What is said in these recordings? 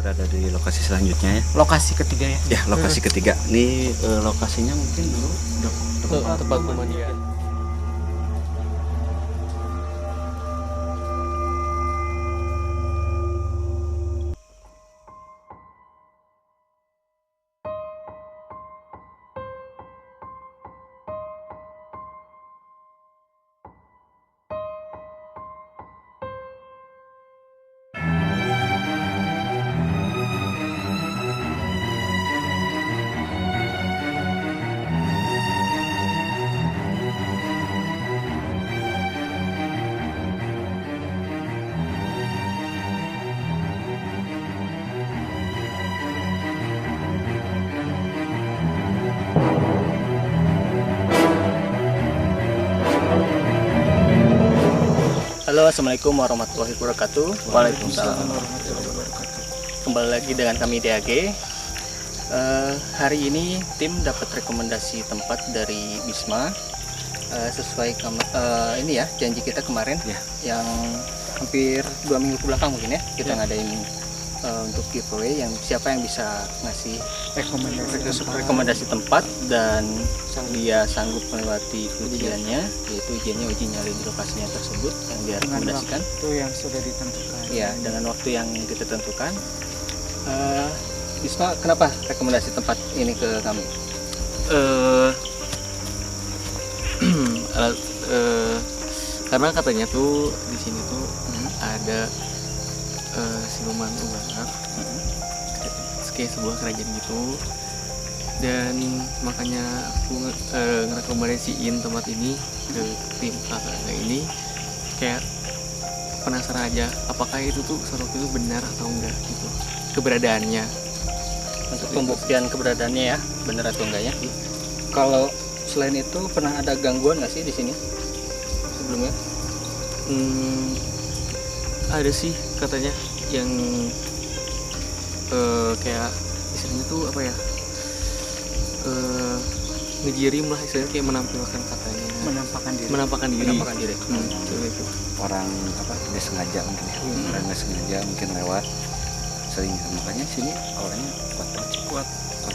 berada di lokasi selanjutnya ya. Lokasi ketiga ya. Ya, lokasi ketiga. Ini lokasinya mungkin dulu Tempat pemandian. Halo, assalamualaikum warahmatullahi wabarakatuh. Waalaikumsalam warahmatullahi wabarakatuh. Kembali lagi dengan kami DAG. Hari ini tim dapat rekomendasi tempat dari Bisma sesuai ini ya janji kita kemarin ya, yang hampir 2 minggu ke belakang mungkin ya kita ngadain untuk giveaway yang siapa yang bisa ngasih rekomendasi tempat dan dia sanggup melewati ujiannya, yaitu uji nyali di lokasinya tersebut yang dia rekomendasikan. Itu yang sudah ditentukan. Ya, dengan waktu yang kita tentukan. Bisma, kenapa rekomendasi tempat ini ke kami? Karena katanya tuh di sini tuh ada siluman ular, kayak sebuah kerajaan gitu, dan makanya aku ngerekomendasiin tempat ini ke tim kakak ini, kayak penasaran aja apakah itu tuh sosok itu benar atau enggak gitu keberadaannya. Untuk pembuktian keberadaannya ya, benar atau enggaknya. Kalau selain itu pernah ada gangguan nggak sih di sini sebelumnya? Ada sih katanya yang kayak istilahnya tuh apa ya, ngejirim lah istilahnya, kayak menampilkan katanya menampakkan diri itu orang apa nggak sengaja mungkin ya. Orang nggak sengaja mungkin lewat sering makanya sini orangnya kuat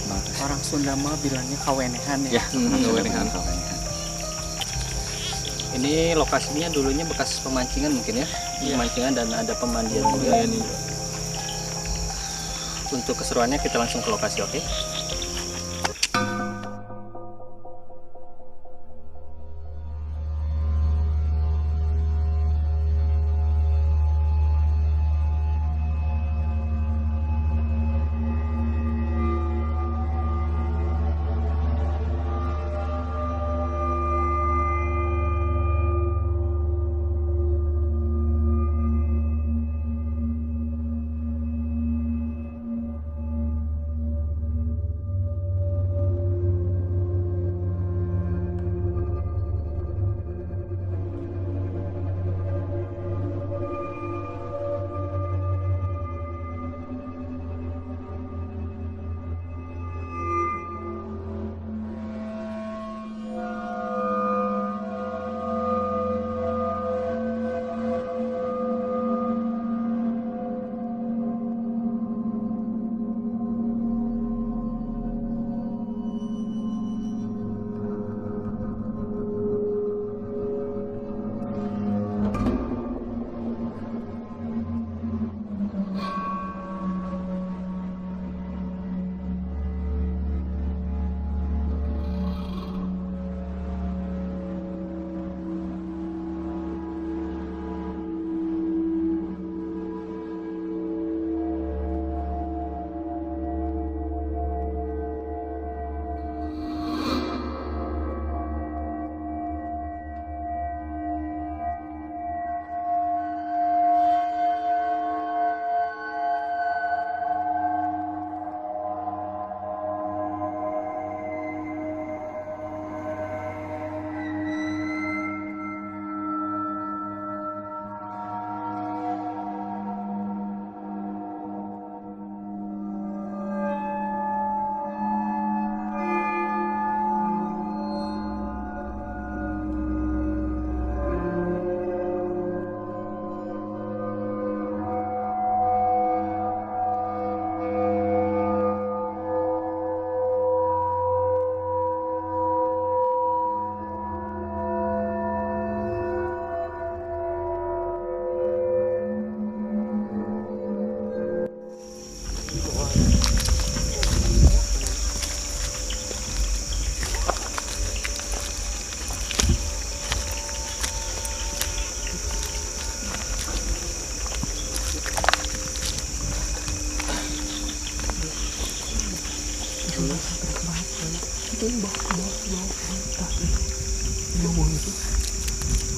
banget. orang Sunda mah bilangnya kawenehan ya. Kawenehan. Ini lokasinya dulunya bekas pemancingan mungkin ya, pemancingan dan ada pemandian juga. Untuk keseruannya kita langsung ke lokasi, oke?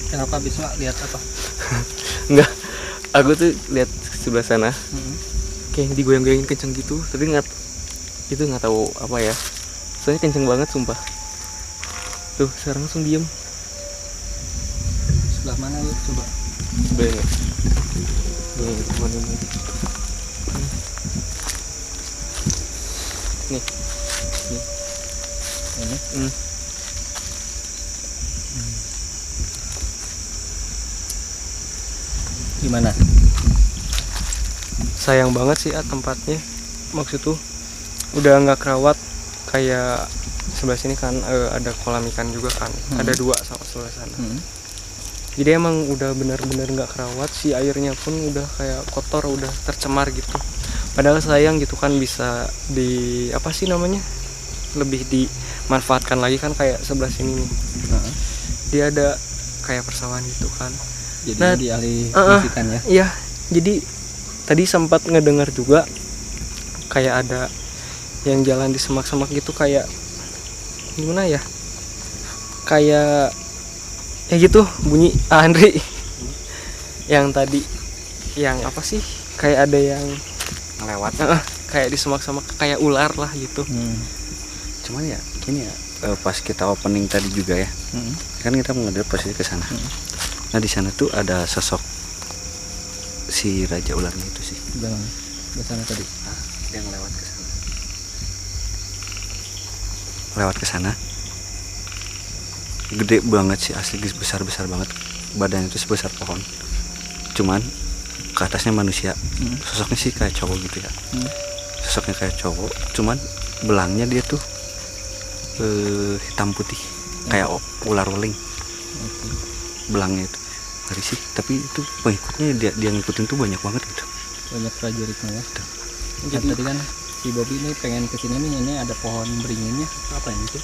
Kenapa bisa lihat apa? Enggak, aku tuh lihat sebelah sana kayak digoyang-goyangin kenceng gitu, tapi nggak tahu apa ya, soalnya kenceng banget sumpah. Tuh sekarang langsung diem. Sebelah mana yuk coba? Bener. Nih teman ini. Nih. Ini. Gimana? Sayang banget sih tempatnya, maksud tuh udah nggak kerawat. Kayak sebelah sini kan ada kolam ikan juga kan, ada 2 sama sebelah sana. Jadi emang udah benar-benar nggak kerawat, si airnya pun udah kayak kotor, udah tercemar gitu. Padahal sayang gitu kan, bisa di apa sih namanya, lebih dimanfaatkan lagi kan, kayak sebelah sini nih. Dia ada kayak persawahan gitu kan. Jadi Nah, dialih fungsikan ya. Iya, jadi tadi sempat ngedengar juga kayak ada yang jalan di semak-semak gitu, kayak gimana ya, kayak ya gitu bunyi Andri yang tadi yang apa sih, kayak ada yang Ngelewat. kayak di semak-semak kayak ular lah gitu. Cuman ya gini ya, pas kita opening tadi juga ya, kan kita menghadap posisi ke sana. Nah di sana tuh ada sosok si raja ularnya itu sih. Di sana tadi. Yang lewat ke sana. Lewat ke sana. Gede banget sih, asli besar-besar banget. Badannya itu sebesar pohon. Cuman ke atasnya manusia. Sosoknya sih kayak cowok gitu ya. Sosoknya kayak cowok, cuman belangnya dia tuh hitam putih, kayak ular weling. Belangnya itu ngeri sih, tapi itu pengikutnya dia ngikutin tuh banyak banget gitu. Banyak prajuritnya ya. Jadi tadi kan si Bobby ini pengen kesini nih, ini ada pohon beringinnya, apa ini tuh?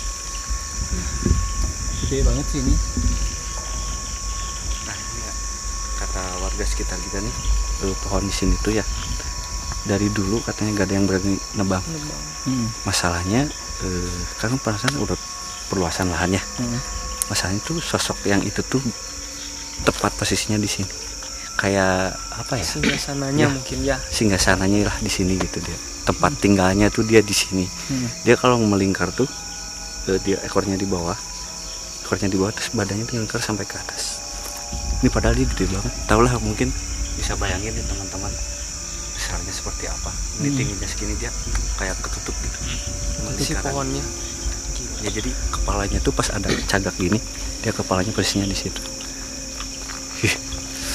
Gede banget sih ini. Nah ini ya, kata warga sekitar kita nih, pohon di sini tuh ya dari dulu katanya gak ada yang berani nebang. Masalahnya kan perasaan udah perluasan lahannya. Masalahnya tuh sosok yang itu tuh tepat posisinya di sini, kayak apa ya, Singgasananya mungkin ya. singgasananya lah di sini gitu, dia tempat tinggalnya tuh dia di sini. Dia kalau melingkar tuh dia ekornya di bawah terus badannya tuh melingkar sampai ke atas. Ini padahal dia gede banget, tau lah, mungkin bisa bayangin nih teman-teman besarnya seperti apa. Ini tingginya segini, dia kayak ketutup gitu Si pohonnya. ya. Jadi kepalanya tuh pas ada cagak gini, dia kepalanya posisinya di situ.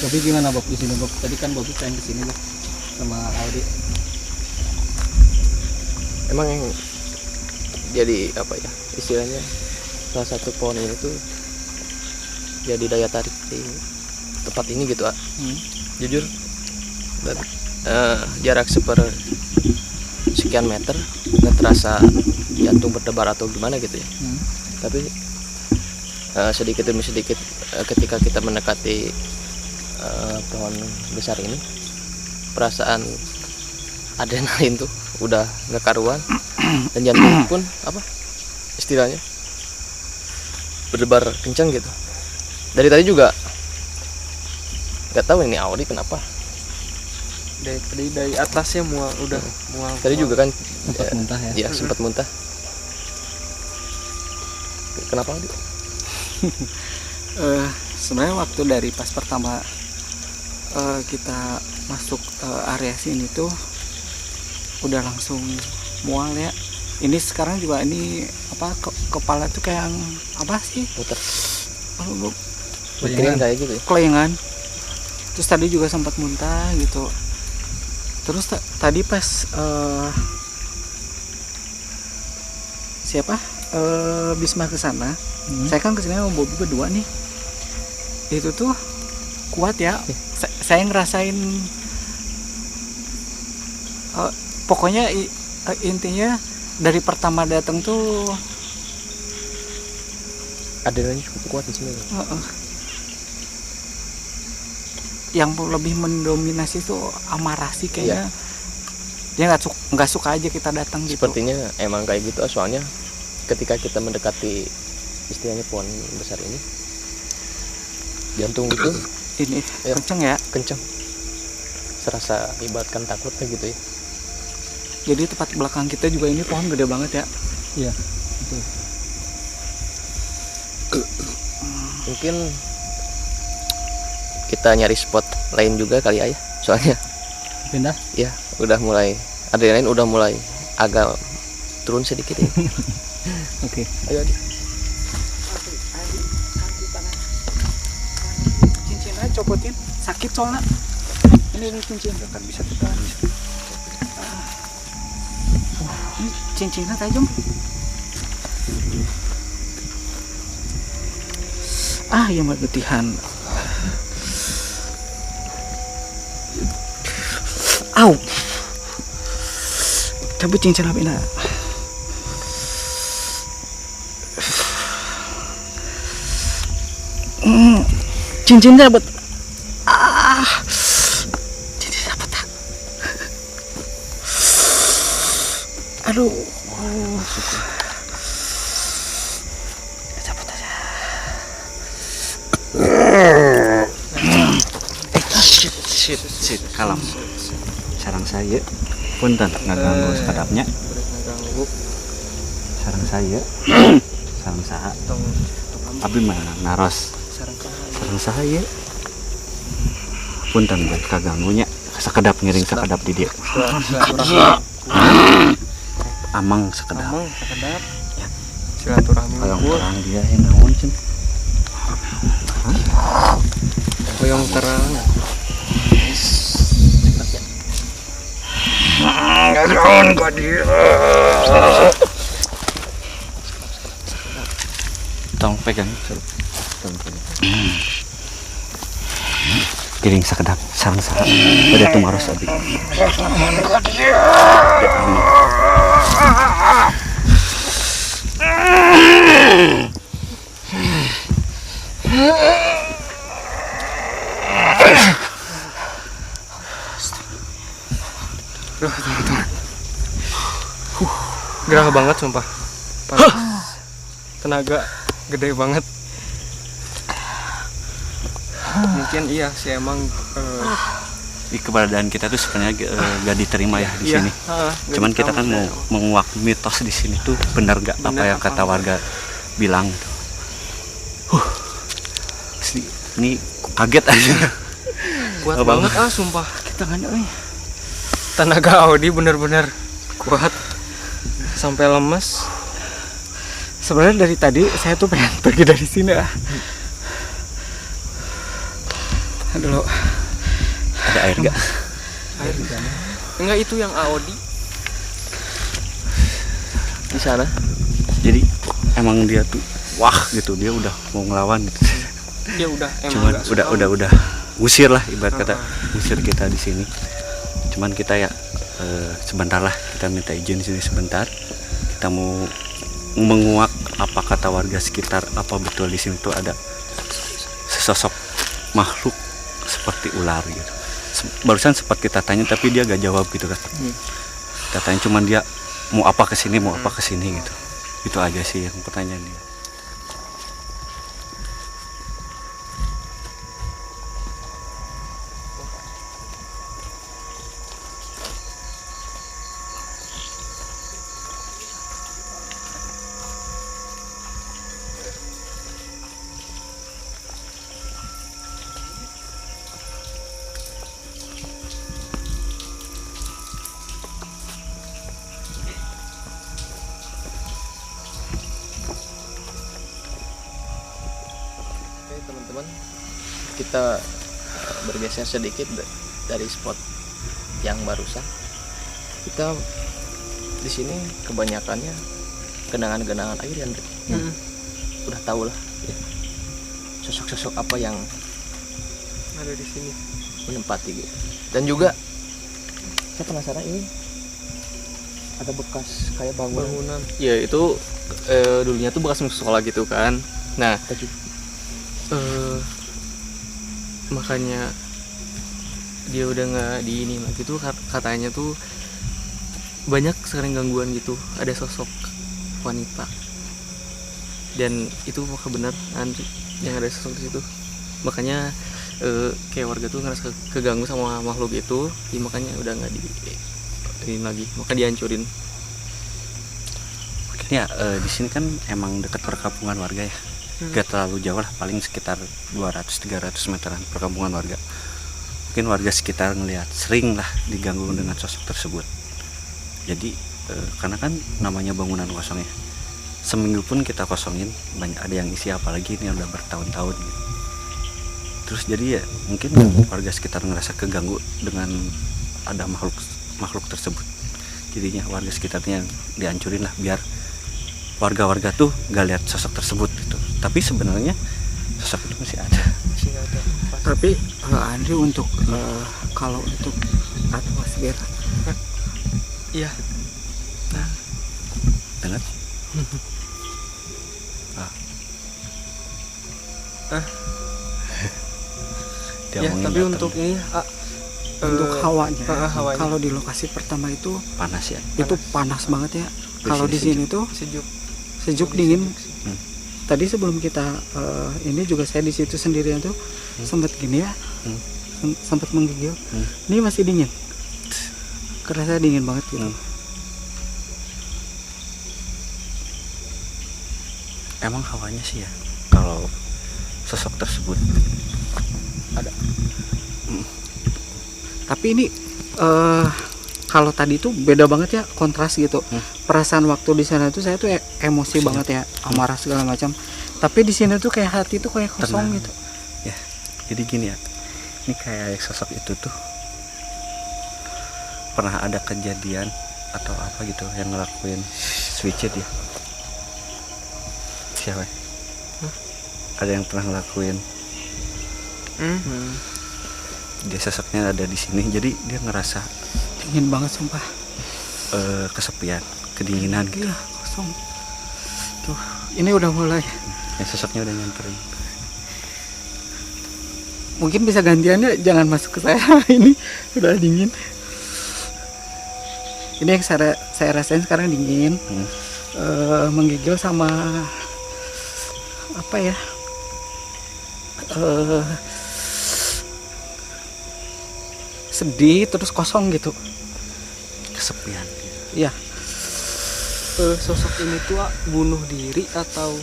Bobby gimana Bob di sini Bob? Tadi kan Bobby pengen kesini Bob sama Aldi. Emang yang jadi apa ya istilahnya, salah satu pohon ini tuh jadi daya tarik di tempat ini gitu, jujur. Dan jarak sekian meter nggak terasa jantung berdebar atau gimana gitu ya. Tapi sedikit demi sedikit ketika kita mendekati pohon besar ini, perasaan adrenalin tuh udah nggak karuan, dan jantung pun apa istilahnya berdebar kencang gitu. Dari tadi juga nggak tahu ini Audi kenapa Dari atasnya mual, udah mual. tadi juga kan Sempat muntah ya. ya sempat muntah. Kenapa Audi? Sebenarnya waktu dari pas pertama kita masuk area sini tuh udah langsung mual ya. Ini sekarang juga ini apa, kepala tuh kayak yang apa sih? Putar. Kelingan. Kayak gitu ya. Kelingan. Terus tadi juga sempat muntah gitu. Terus tadi pas Bisma ke sana, saya kan kesini sama Bobby berdua nih. Itu tuh kuat ya. Saya ngerasain pokoknya intinya dari pertama datang tuh Adrenalin cukup kuat di sini. yang lebih mendominasi tuh amarah sih kayaknya. Dia nggak suka aja kita datang gitu. Sepertinya emang kayak gitu, soalnya ketika kita mendekati istilahnya pohon besar ini, jantung itu Ini Ya. kenceng ya. kenceng, serasa ibaratkan takutnya gitu ya. Jadi tepat belakang kita juga ini pohon gede banget ya. Iya. Mungkin kita nyari spot lain juga kali ya, soalnya Pindah. ya udah mulai adrenalin udah mulai agak turun sedikit ya. Oke. Ayo Adi. Cincinnya copotin, sakit soalnya. Ini cincin. Akan bisa bertahan. Ini cincinnya tajam. Ya mah getihan. Au. Cabut cincin apa ini? Cincin dapat. Cincin dapat. Aduh. Cabut aja. Shit, kalem. Sarang saya punten ngaganggu sekadapnya. Ngeganggu Sarang saya. Sarang saha. Abdi mah naros. Sarang saya. Punten bae kaganggunya. Sakedap ngiring sakedap di dia. Amang sakedap. Amang sekedap silaturahmi unggul Orang dia yang naon cen. hoyong terang. Tong pegang. Tong pegang. Giring sakedap sarang saha. Pada tumaros abi. Gerah banget sumpah. Panas. Tenaga gede banget. Mungkin iya sih emang Di keberadaan kita tuh sebenarnya gak diterima ya di iya, sini. nggak Cuman kita kan diterima. mau menguak mitos di sini tuh benar gak apa Benar yang apa kata enggak. warga bilang gitu. Asli, ini kaget aja. kuat Abang. banget sumpah. Kita kan euy. Tenaga Audi bener-bener kuat sampai lemes. Sebenarnya dari tadi saya tuh pengen pergi dari sini Aduh. Ada air gak? Air enggak itu yang Audi Di sana Jadi emang dia tuh wah gitu, dia udah mau ngelawan gitu. ya udah emang Cuman nggak suka. udah usir lah ibarat kata, usir kita di sini. Cuman kita ya sebentar lah, kita minta izin di sini sebentar. Kita mau menguak apa kata warga sekitar, apa betul di sini tuh ada sesosok makhluk seperti ular gitu. Barusan sempat kita tanya tapi dia gak jawab gitu kan. Kita tanya cuman dia mau apa kesini gitu. Itu aja sih yang pertanyaan dia. Oke teman-teman, kita bergeser sedikit dari spot yang barusan. Kita di sini kebanyakannya genangan-genangan air yang udah tahu lah ya, sosok-sosok apa yang ada di sini. menempati gitu. Dan juga saya penasaran ini ada bekas kayak bangunan. Ya itu dulunya tuh bekas musola gitu kan. Nah makanya dia udah nggak di ini lagi tuh, katanya tuh banyak sering gangguan gitu, ada sosok wanita dan itu maka benar Andri yang ada sosok di situ. Makanya kayak warga tuh ngerasa keganggu sama makhluk itu, ya makanya udah nggak ini lagi, maka dihancurin. Mungkin ya di sini kan emang dekat perkampungan warga ya, gak terlalu jauh lah, paling sekitar 200-300 meteran perkampungan warga. Mungkin warga sekitar ngelihat sering lah diganggu dengan sosok tersebut. Jadi karena kan namanya bangunan kosong ya, seminggu pun kita kosongin banyak ada yang isi, apalagi ini udah bertahun-tahun gitu. Terus jadi ya mungkin warga sekitar ngerasa keganggu dengan ada makhluk tersebut. Jadinya warga sekitarnya dihancurin lah biar warga-warga tuh gak lihat sosok tersebut gitu. Tapi sebenarnya sosok itu masih ada. Tapi Andri untuk kalau untuk atmosfer Iya. Dengar? Dia Ya, mungkin tapi datang. untuk ini untuk hawanya, hawanya. kalau di lokasi pertama itu Panas ya. itu panas banget ya. Kalau di sini sini tuh sejuk. sejuk dingin. Hmm. Tadi sebelum kita ini juga saya di situ sendirian tuh sempat gini ya, sempat menggigil. Ini masih dingin, kerasa dingin banget gitu. Emang hawanya sih ya, kalau sosok tersebut ada. Tapi ini kalau tadi tuh beda banget ya, kontras gitu. Perasaan waktu di sana tuh saya tuh emosi banget ya, amarah segala macam. Tapi di sini tuh kayak hati tuh kayak kosong Tenang. gitu. Ya, jadi gini ya, ini kayak sosok itu tuh pernah ada kejadian atau apa gitu yang ngelakuin switch it ya. Siapa? Ada yang pernah ngelakuin. Dia sosoknya ada di sini, jadi dia ngerasa Dingin banget sumpah. kesepian, kedinginan gitu. Iya, kosong. Tuh, ini udah mulai. Ya, sosoknya udah nyamperin. Mungkin bisa gantiannya jangan masuk ke saya. Ini udah dingin. Ini yang saya rasain sekarang dingin. Menggigil sama apa ya? Sedih terus kosong gitu. Kesepian. Iya. Sosok ini tuh bunuh diri atau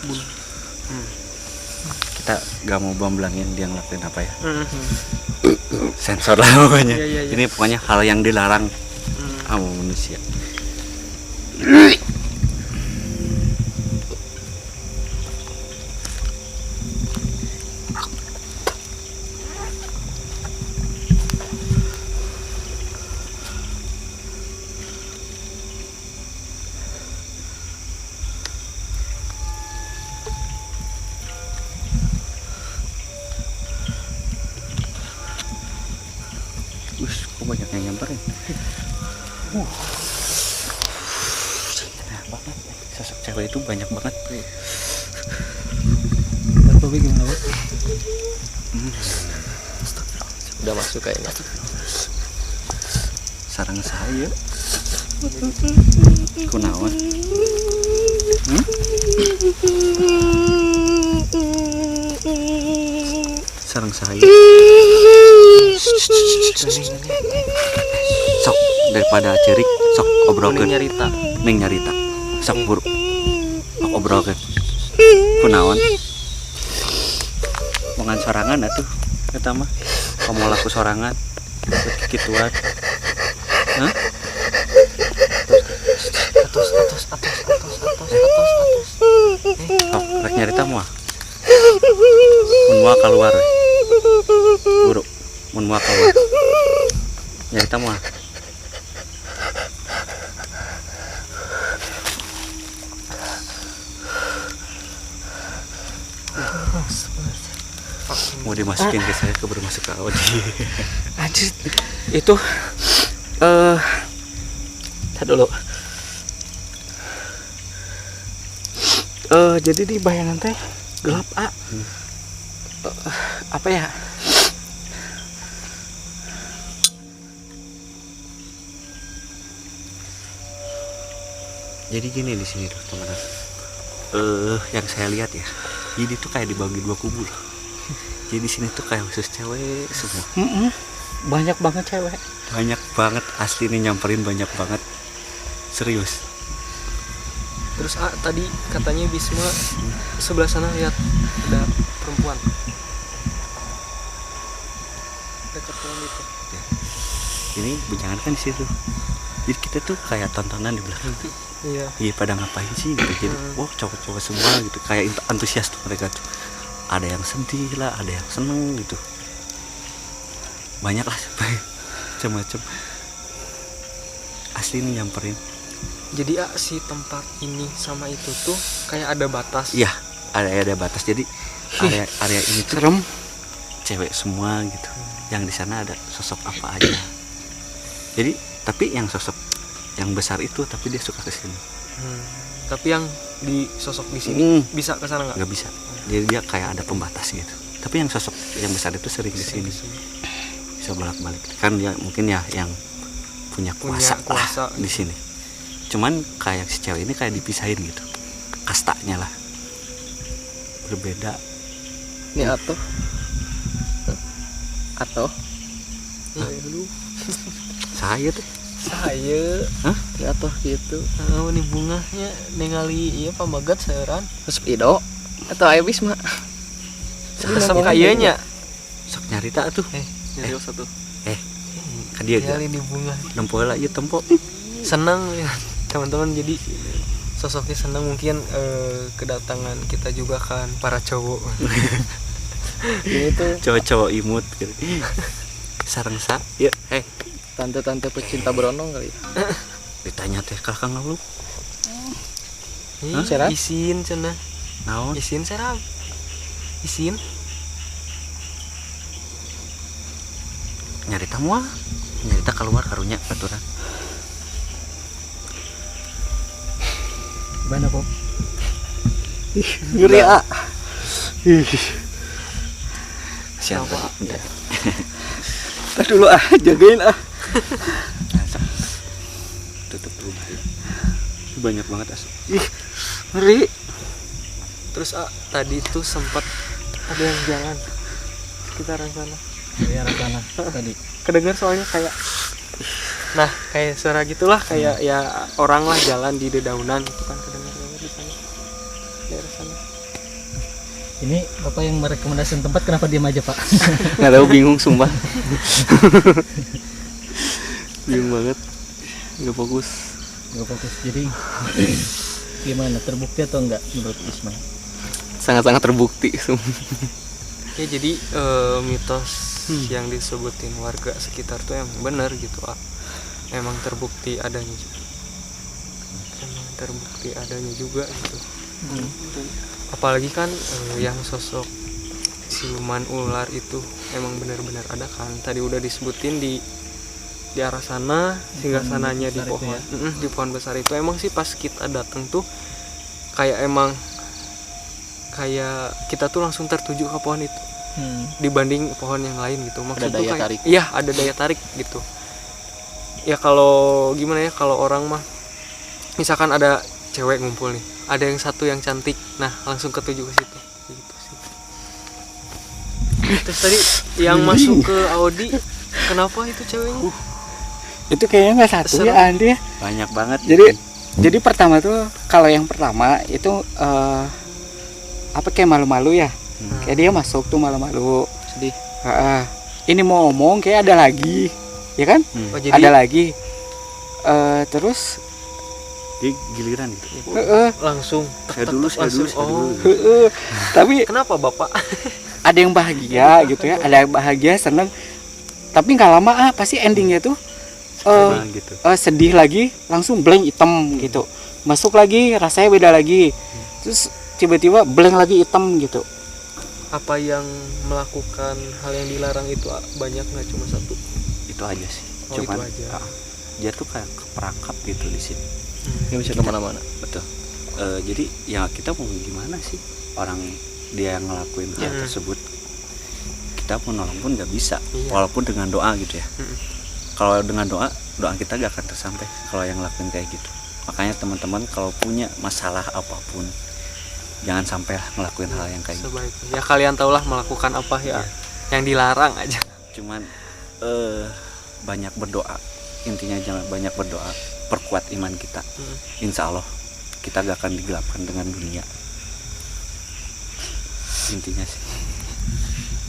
bunuh? Kita gak mau bamblangin dia ngelakuin apa ya. Sensor lah pokoknya. Iya. Ini pokoknya hal yang dilarang sama manusia. Kok banyak yang nyamperin? Nah, banget. Sosok cewek itu banyak banget. Tapi gimana, Pak? Udah masuk kayaknya. Sarang saya. Kunaon? Sarang saya. Sok daripada cerik, sok obrolkeun. Ning nyarita. Sok buru. Sok obrolkeun. Kunaon? Mongan sorangan atuh eta mah. Kamu laku sorangan. Kituan. Hah? Atos. Sok rek nyarita moal. Mun moal keluar. Buru. Mun moal keluar. Nyarita moal. Mau dimasukin ke saya, keburu masuk ke Audi. Anjir, itu tar dulu. Jadi di bayangan teh gelap apa ya? Jadi gini di sini tuh teman-teman. yang saya lihat ya, ini tuh kayak dibagi dua kubu loh. Jadi di sini tuh kayak khusus cewek semua. Banyak banget cewek. Banyak banget asli nih, nyamperin banyak banget. Serius. Terus tadi katanya Bisma sebelah sana lihat ada perempuan dekat pohon itu. Ini jangan kan di situ. Jadi kita tuh kayak tontonan di belakang tuh. Iya. Iya, pada ngapain sih gitu. Jadi wah cowok-cowok semua gitu, kayak antusias tuh mereka tuh. Ada yang sedih lah, ada yang seneng gitu. Banyak lah macam-macam. Asli nih nyamperin. Jadi si tempat ini sama itu tuh kayak ada batas. Iya, ada batas. Jadi area ini tuh Serem. cewek semua gitu. Yang di sana ada sosok apa aja. Jadi tapi yang sosok yang besar itu, tapi dia suka ke sini. Tapi yang di sosok di sini bisa ke sana nggak? Nggak bisa. Jadi dia kayak ada pembatas gitu. Tapi yang sosok yang besar itu sering di sini. Bisa bolak-balik. Kan dia mungkin ya yang punya kuasa lah di sini. Cuman kayak si cewek ini kayak dipisahin gitu. Kastanya lah. Berbeda. Ini atau Dulu Saya tuh. saya ya toh gitu. ini bunganya ningali iya pamagat seueuran. Speedo atau ayo Bisma. Asap kayaknya. Sok nyarita tuh. Nyari satu. Kan dia Ningali di bunga. nempo lah ieu tempo. Senang ya teman-teman, jadi sosoknya senang. Mungkin kedatangan kita juga kan para cowok. Ini tuh Cowok-cowok imut gitu. Sareng sa. Ya, tante-tante pecinta beronong kali. ditanya teh kakang lu. Serap? Isin cenah. Naon? Isin serap. Isin. Nyarita moal. Nyarita keluar karunya baturan. Gimana Pop? Ngeri ah. Siapa? Tar dulu ah, jagain ah. Tutup rumah ya. Banyak banget asap. Ih, ngeri. Terus tadi tuh sempat ada yang jalan sekitaran sana. Ya sana tadi. Kedengar soalnya kayak kayak suara gitulah, kayak ya orang lah jalan di dedaunan gitu kan, kedengar banget di sana. Daerah sana. Ini Bapak yang merekomendasikan tempat, kenapa diam aja Pak? Nggak tahu, bingung sumpah. Bingung banget. Nggak fokus. Nggak fokus. Jadi gimana, terbukti atau enggak menurut Isma? Sangat-sangat terbukti. Ya jadi mitos yang disebutin warga sekitar tuh emang benar gitu. Emang terbukti adanya juga. Gitu. Apalagi kan yang sosok siluman ular itu emang benar-benar ada kan. Tadi udah disebutin di arah sana, singgah sananya di pohon ya? Di pohon besar itu. Emang sih pas kita datang tuh kayak emang kayak kita tuh langsung tertuju ke pohon itu dibanding pohon yang lain gitu. Maksudnya Ada daya kayak, tarik. iya ada daya tarik gitu ya. Kalau gimana ya, kalau orang mah misalkan ada cewek ngumpul nih, ada yang satu yang cantik, nah langsung ketuju ke situ gitu sih. Terus tadi yang masuk ke Audi, kenapa itu ceweknya? Itu kayaknya nggak satu ya Andi ya. Banyak banget. Jadi pertama tuh, kalau yang pertama itu apa kayak malu-malu ya. Kayak dia masuk tuh malu-malu. Sedih. Ini mau ngomong kayak ada lagi, ya kan? Oh, jadi Ada lagi. Terus Dia giliran gitu. langsung Saya dulu. tapi kenapa Bapak? ada yang bahagia gitu ya, ada yang bahagia, seneng. Tapi nggak lama pasti endingnya tuh Gitu. sedih lagi, langsung blank hitam gitu. Masuk lagi rasanya beda lagi. Terus tiba-tiba blank lagi hitam gitu. Apa yang melakukan hal yang dilarang itu banyak, nggak cuma satu? Itu aja sih. Oh, Cuman itu aja. dia tuh kayak keperangkap gitu di sini. Nggak bisa kemana-mana. Betul. Jadi ya kita mau gimana sih, orang dia yang ngelakuin hal tersebut, kita mau nolong pun nggak bisa. Iya. Walaupun dengan doa gitu ya. Kalau dengan doa kita gak akan tersampai kalau yang ngelakuin kayak gitu. Makanya teman-teman kalau punya masalah apapun, jangan sampai lah ngelakuin hal yang kayak gitu. Sebaiknya ya kalian tahulah melakukan apa ya yang dilarang aja. Cuman banyak berdoa, intinya jangan banyak berdoa, perkuat iman kita. Insya Allah kita gak akan digelapkan dengan dunia, intinya sih.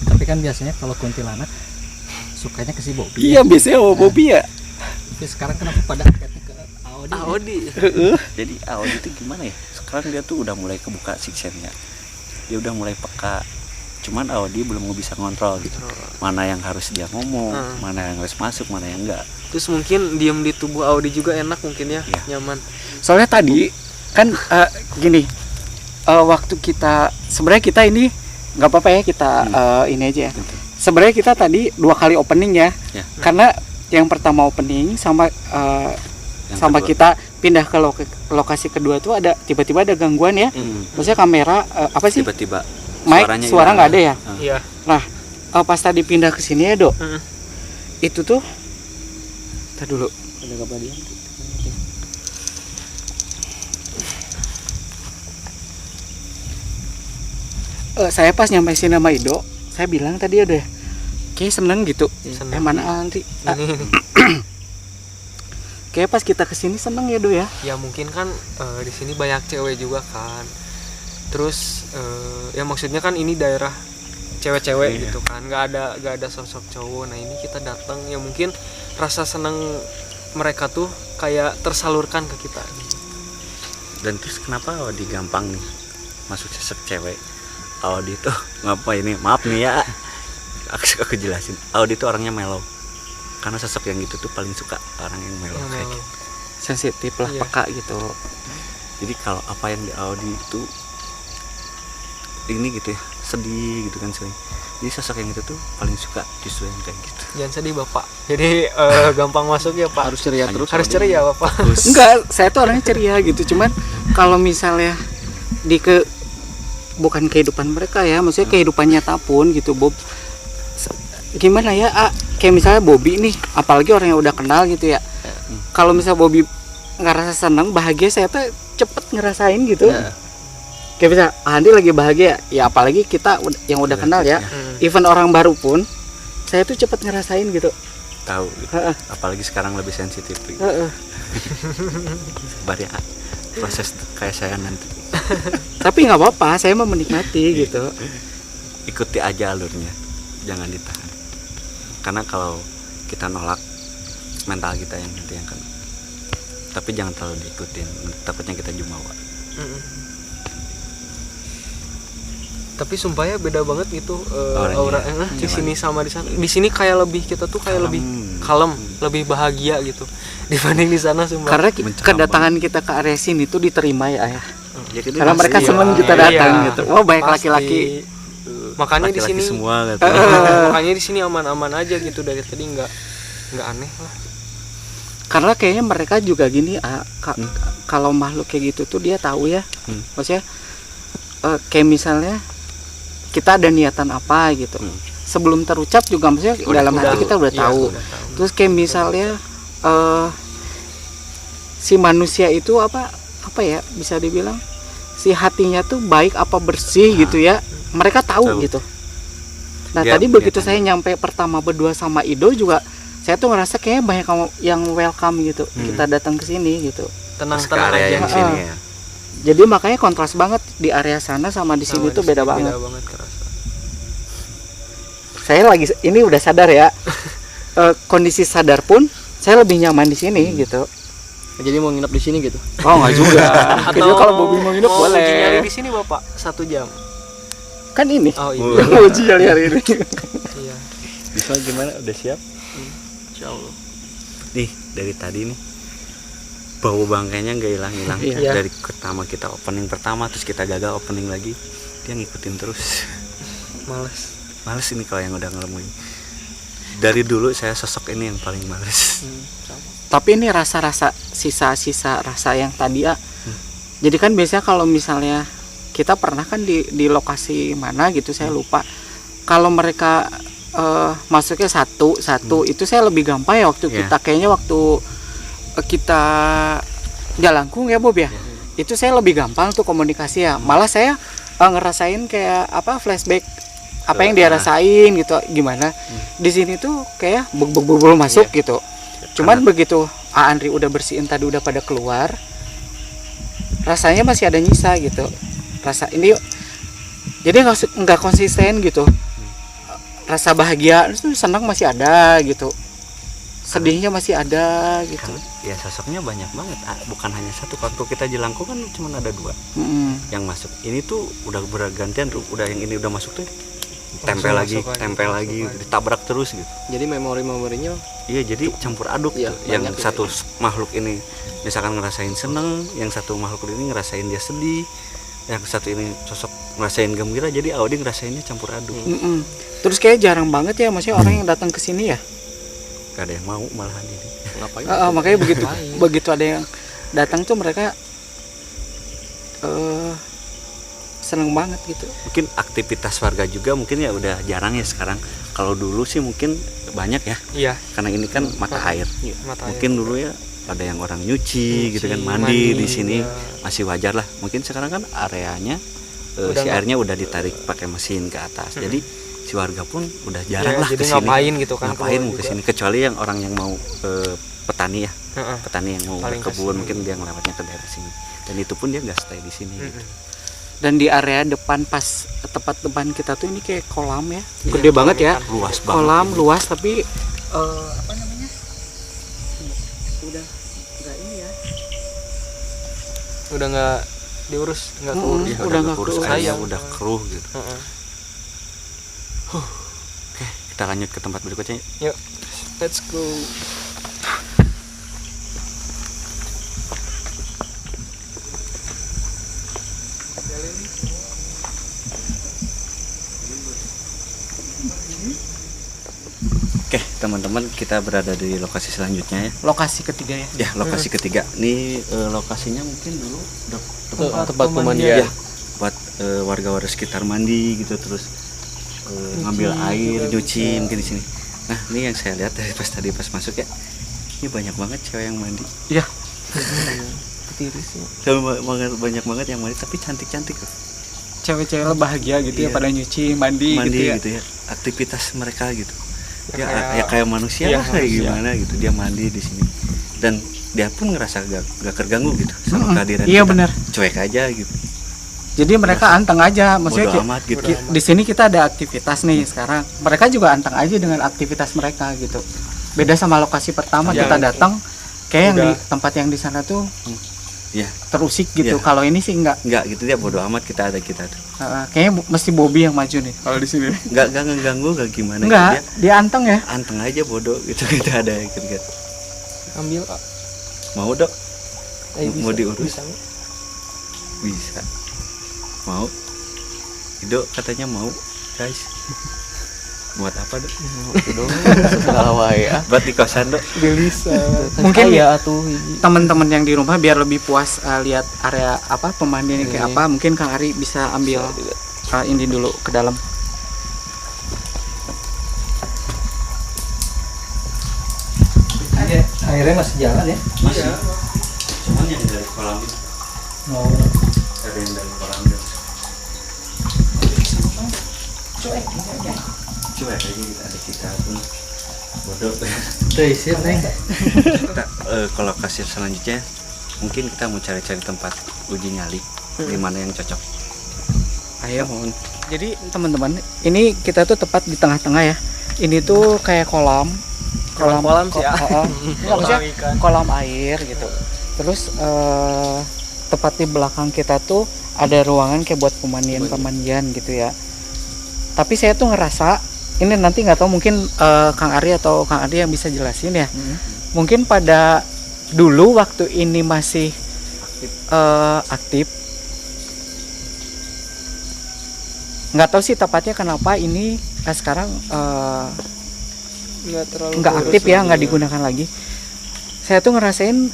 Tapi kan biasanya kalau kuntilanak sukanya ke si Bobby. Iya biasanya Bobby ya. Tapi sekarang kenapa pada akhirnya ke Audi? Jadi Audi itu gimana ya, sekarang dia tuh udah mulai kebuka sixth-nya, dia udah mulai peka. Cuman Audi belum bisa ngontrol gitu, mana yang harus dia ngomong, mana yang harus masuk, mana yang enggak. Terus mungkin diem di tubuh Audi juga enak mungkin ya, nyaman. Soalnya tadi kan gini, waktu kita sebenarnya kita ini nggak apa-apa ya kita ini aja ya. Sebenarnya kita tadi 2 kali opening ya. Karena yang pertama opening sama Kedua. kita pindah ke lokasi kedua tuh ada tiba-tiba ada gangguan ya. Maksudnya kamera apa sih? Tiba-tiba Mic suara nggak ada ya. Iya. Nah pas tadi pindah ke sini ya Dok, itu tuh kita dulu ada kabar dia. Saya pas nyampe sini sama Ido, saya bilang tadi udah kayak seneng gitu. Seneng. Mana Andri? Kayak pas kita kesini seneng ya Do ya. Ya mungkin kan di sini banyak cewek juga kan. Terus ya maksudnya kan ini daerah cewek-cewek gitu kan, nggak ada sosok cowok. Nah ini kita datang ya mungkin rasa seneng mereka tuh kayak tersalurkan ke kita. Dan terus kenapa Audi gampang nih masuk sosok cewek? Audi tuh ngapa ini? Maaf nih ya, aku jelasin. Audi tuh orangnya mellow, karena sosok yang gitu tuh paling suka orang yang mellow kayak gitu. Sensitif lah, peka gitu. Jadi kalau apa yang di Audi itu ini gitu ya, sedih gitu kan sering. Jadi sosok yang itu tuh paling suka justru yang kayak gitu. Jangan sedih Bapak. Jadi gampang masuk ya Pak. Harus ceria terus. Harus ceria Bapak. Enggak, saya tuh orangnya ceria gitu. Cuman kalau misalnya bukan kehidupan mereka ya, maksudnya kehidupan nyata pun gitu Bob. Gimana ya, kayak misalnya Bobby nih, apalagi orang yang udah kenal gitu ya. Kalau misalnya Bobby ngerasa senang, bahagia, saya tuh cepet ngerasain gitu. Kayak misalnya Andi lagi bahagia, ya apalagi kita yang udah kenal ya. Even orang baru pun, saya tuh cepet ngerasain gitu. Tahu gitu. Apalagi sekarang lebih sensitif gitu. Sabar ya, proses kayak saya nanti. Tapi nggak apa-apa, saya mau menikmati gitu. Ikuti aja alurnya, jangan ditahan. Karena kalau kita nolak, mental kita yang nanti yang kena. Tapi jangan terlalu diikutin, takutnya kita jumawa. Tapi sumpah ya beda banget gitu Auranya. aura di sini sama di sana. Di sini kayak lebih kita tuh kayak lebih kalem, lebih bahagia gitu dibanding di sana sumpah. Karena kedatangan kita ke area sini tuh diterima ya ayah. Ya, gitu Karena mereka seneng kita datang gitu. Wah, banyak laki-laki. Makanya di laki-laki sini semua gitu. makanya di sini aman-aman aja gitu, dari tadi nggak aneh lah. Karena kayaknya mereka juga gini, kalau makhluk kayak gitu tuh dia tahu ya. Maksudnya kayak misalnya kita ada niatan apa gitu. Sebelum terucap juga maksudnya dalam hati kita udah tahu. Terus kayak misalnya si manusia itu apa ya bisa dibilang si hatinya tuh baik apa bersih gitu ya. Mereka tahu gitu. Nah, tadi begitu saya nyampe pertama berdua sama Ido juga saya tuh ngerasa kayaknya banyak yang welcome gitu. Kita datang ke sini gitu. Tenang-tenang area aja. yang sini ya. Jadi makanya kontras banget di area sana sama di sini tuh beda banget. Kerasa. Saya lagi ini udah sadar ya. Kondisi sadar pun saya lebih nyaman di sini gitu. Jadi mau nginep di sini gitu. Oh, enggak juga. Atau kalau Bobby mau nginep uji nyali boleh. di sini Bapak 1 jam. Kan ini. Oh iya. Uji nyali hari ini. Iya. Bisa gimana? Udah siap? Insyaallah. Nih, dari tadi nih bau bangkainya nggak hilang-hilang. Iya. Dari pertama kita opening pertama terus kita gagal opening lagi, dia ngikutin terus. Males ini kalau yang udah ngelamuin. Dari dulu saya sosok ini yang paling males. Tapi ini rasa-rasa sisa-sisa rasa yang tadi ya. Jadi kan biasanya kalau misalnya kita pernah kan di lokasi mana gitu saya lupa. Kalau mereka masuknya satu itu saya lebih gampang ya waktu kita kayaknya waktu kita Jalangkung ya Bob ya. itu saya lebih gampang tuh komunikasi ya. Malah saya ngerasain kayak apa flashback apa yang dia rasain gitu gimana. Di sini tuh kayak belum masuk gitu. Cuman begitu Andri udah bersihin tadi udah pada keluar, rasanya masih ada nyisa gitu. Rasa ini jadi nggak konsisten gitu. Rasa bahagia itu senang masih ada gitu. Sedihnya masih ada gitu. Ya sosoknya banyak banget, bukan hanya satu. Waktu kita jelangkung kan cuma ada 2 yang masuk. Ini tuh udah bergantian, udah yang ini udah masuk tuh tempel lagi, ditabrak terus gitu. Jadi memorinya Iya, jadi campur aduk Iya, tuh. Yang banyak satu makhluk ini misalkan ngerasain seneng, yang satu makhluk ini ngerasain dia sedih, yang satu ini sosok ngerasain gembira, jadi Audi ngerasainnya campur aduk. Terus kayak jarang banget ya maksudnya orang yang datang ke sini ya. Gak ada yang mau malahan ini. ngapain? Makanya begitu ada yang datang tuh mereka seneng banget gitu. Mungkin aktivitas warga juga mungkin ya udah jarang ya sekarang. Kalau dulu sih mungkin banyak ya, Iya, karena ini kan mata air. mata Mungkin dulu ya ada yang orang nyuci gitu kan, mandi di sini masih wajar lah. Mungkin sekarang kan areanya si airnya udah ditarik pakai mesin ke atas. Jadi si warga pun udah jarang lah jadi kesini. ngapain gitu kan, Ngapain keluar mau juga. kesini, kecuali yang orang yang mau petani ya. Petani yang mau Paling berkebun kesini. mungkin dia ngelewatnya ke daerah sini. Dan itu pun dia nggak stay di sini. Gitu. Dan di area depan pas tepat depan kita tuh ini kayak kolam ya, gede banget ya, Luas banget. kolam ini. luas tapi apa namanya udah nggak ini ya, udah nggak diurus, nggak keurus. Iya, udah nggak kurus, keurus. airnya Sayang. udah keruh gitu. Heeh. Oke, kita lanjut ke tempat berikutnya. Yuk, let's go. Oke, teman-teman, kita berada di lokasi selanjutnya ya. lokasi ketiga ya. Ya, lokasi ketiga. Ini lokasinya mungkin dulu Tempat pemandian. ya buat warga-warga sekitar mandi gitu, terus ngambil air, nyuci mungkin di sini. Nah, ini yang saya lihat dari pas masuk ya. Ini banyak banget cewek yang mandi. Iya. Banyak banget yang mandi, tapi cantik-cantik loh. Cewek-cewek bahagia gitu ya Iya. pada nyuci mandi gitu ya. Aktivitas mereka gitu. Ya, kayak- kayak manusia iya, lah, kayak manusia. gimana gitu, dia mandi di sini dan dia pun ngerasa gak terganggu gitu sama kehadiran Iya, kita. benar. Cuek aja gitu, Jadi mereka anteng aja, maksudnya bodo amat gitu. di sini kita ada aktivitas nih sekarang. Mereka juga anteng aja dengan aktivitas mereka gitu. Beda sama lokasi pertama Ya, kita datang, kayak yang di udah. tempat yang di sana tuh Ya terusik gitu. Iya. Kalau ini sih enggak. nggak gitu, dia bodo amat, kita ada kita tuh Kayaknya mesti Bobby yang maju nih kalau di sini. nggak ngeganggu, nggak gimana Enggak, gitu. dia anteng ya. Dia anteng aja bodoh gitu. Kita ada gitu. Ambil Mau dok, mau Bisa, diurus bisa nggak? bisa, mau Ido katanya mau guys. Buat apa dok? Itu dong segala wae ah. Buat di kosan dok. Mungkin ya atuh Teman-teman yang di rumah biar lebih puas lihat area apa pemandian kayak apa, mungkin Kang Ari bisa ambil ini dulu ke dalam. Airnya masih jalan ya? Masih, cuman yang dari kolam itu. Oh. Ada yang dari kolam itu. Cuek. Cuek aja gitu, ada kita pun bodoh. Terisi neng. Kita ke lokasi selanjutnya mungkin kita mau cari-cari tempat uji nyali di mana yang cocok. Ayo. Jadi teman-teman, ini kita tuh tepat di tengah-tengah ya. Ini tuh kayak kolam sih ya. Enggak, maksudnya kolam air gitu. Terus tepat di belakang kita tuh ada ruangan kayak buat pemandian gitu ya. Tapi saya tuh ngerasa ini nanti nggak tahu, mungkin Kang Ari atau Kang Adi yang bisa jelasin ya. Mungkin pada dulu waktu ini masih aktif. Nggak tahu sih tepatnya kenapa ini sekarang nggak aktif ya, nggak digunakan lagi. Saya tuh ngerasain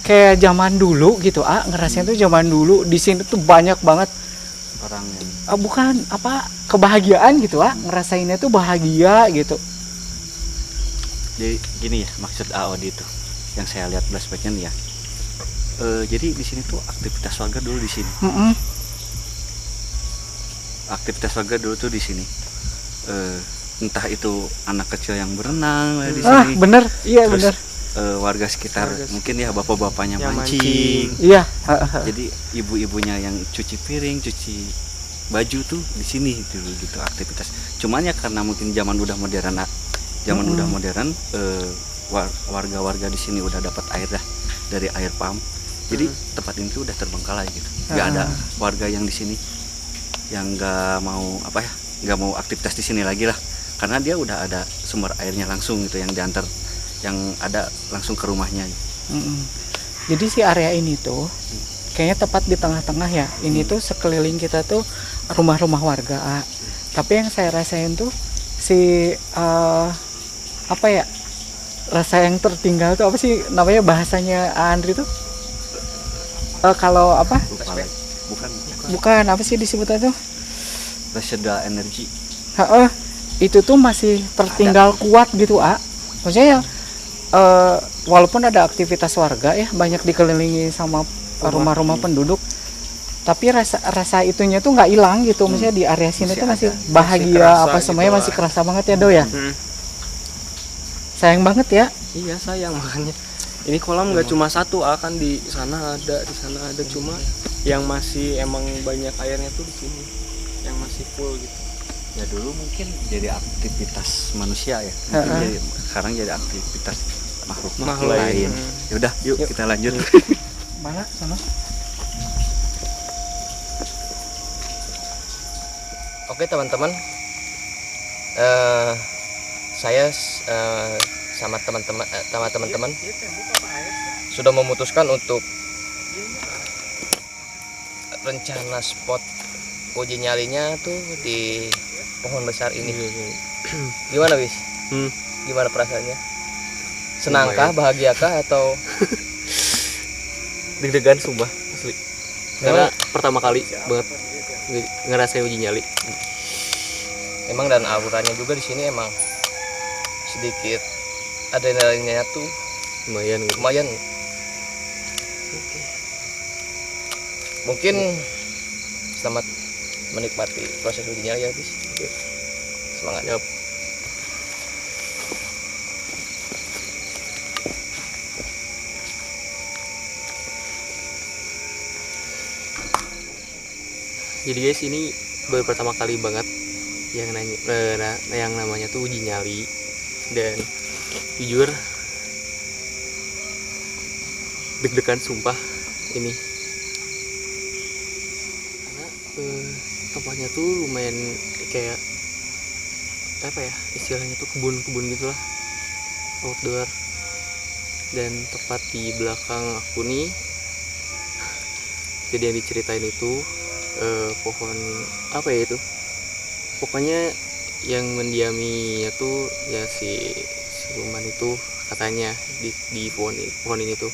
kayak zaman dulu gitu, ngerasain tuh zaman dulu di sini tuh banyak banget Orang yang bukan apa kebahagiaan gitu, ngerasainnya tuh bahagia gitu. jadi gini ya, maksud AOD itu yang saya lihat flashbacknya nih ya. Jadi di sini tuh aktivitas warga dulu di sini. Aktivitas warga dulu tuh di sini. Entah itu anak kecil yang berenang di sini. Bener, iya Terus, bener. warga sekitar Warga mungkin ya bapak-bapaknya Yang mancing. Iya. Jadi ibu-ibunya yang cuci piring, cuci baju tuh di sini dulu gitu aktivitas. Cuman ya karena mungkin zaman udah modern, warga-warga di sini udah dapat air dah dari air pump. Jadi tempat ini tuh udah terbengkalai gitu. Nggak ada warga yang di sini yang nggak mau aktivitas di sini lagi lah. Karena dia udah ada sumber airnya langsung gitu yang diantar, yang ada langsung ke rumahnya. Jadi si area ini tuh kayaknya tepat di tengah-tengah ya. Ini tuh sekeliling kita tuh rumah-rumah warga. Tapi yang saya rasain tuh si rasa yang tertinggal tuh apa sih namanya bahasanya Andri tuh? Kalau apa? Lupa lagi. Bukan apa sih disebutnya tuh? Residual energi. Itu tuh masih tertinggal kuat gitu, maksudnya ya walaupun ada aktivitas warga ya, banyak dikelilingi sama rumah-rumah penduduk, tapi rasa itunya tuh nggak hilang gitu. Maksudnya di area sini tuh masih bahagia, kerasa apa semuanya gitu masih kerasa banget ya Do ya. Sayang banget ya. Iya sayang, makanya ini kolam nggak cuma satu, kan di sana ada, di sana ada, cuma yang masih emang banyak airnya tuh di sini, yang masih full gitu. Ya dulu mungkin jadi aktivitas manusia ya. Mungkin sekarang jadi aktivitas makhluk lain. Ya udah, yuk kita lanjut. Mana sana? Oke teman-teman, saya sama teman-teman sudah memutuskan untuk rencana spot uji nyalinya tuh di pohon besar ini. Gimana Wis? Gimana perasaannya? Senangkah, bahagiakah, atau Deg-degan sumpah asli. Karena pertama kali banget ngerasain uji nyali. emang dan auranya juga di sini emang sedikit adrenalinnya tuh lumayan. Mungkin selamat menikmati proses uji nyali ya bis. Semangat. Yap. Jadi guys, ini baru pertama kali banget yang namanya tuh uji nyali, dan jujur deg-degan sumpah ini, karena tempatnya tuh lumayan kayak apa ya istilahnya tuh kebun-kebun gitulah, outdoor, dan tepat di belakang aku nih. Jadi yang diceritain itu pohon apa ya itu, pokoknya yang mendiaminya tuh ya si siluman itu katanya di pohon ini tuh.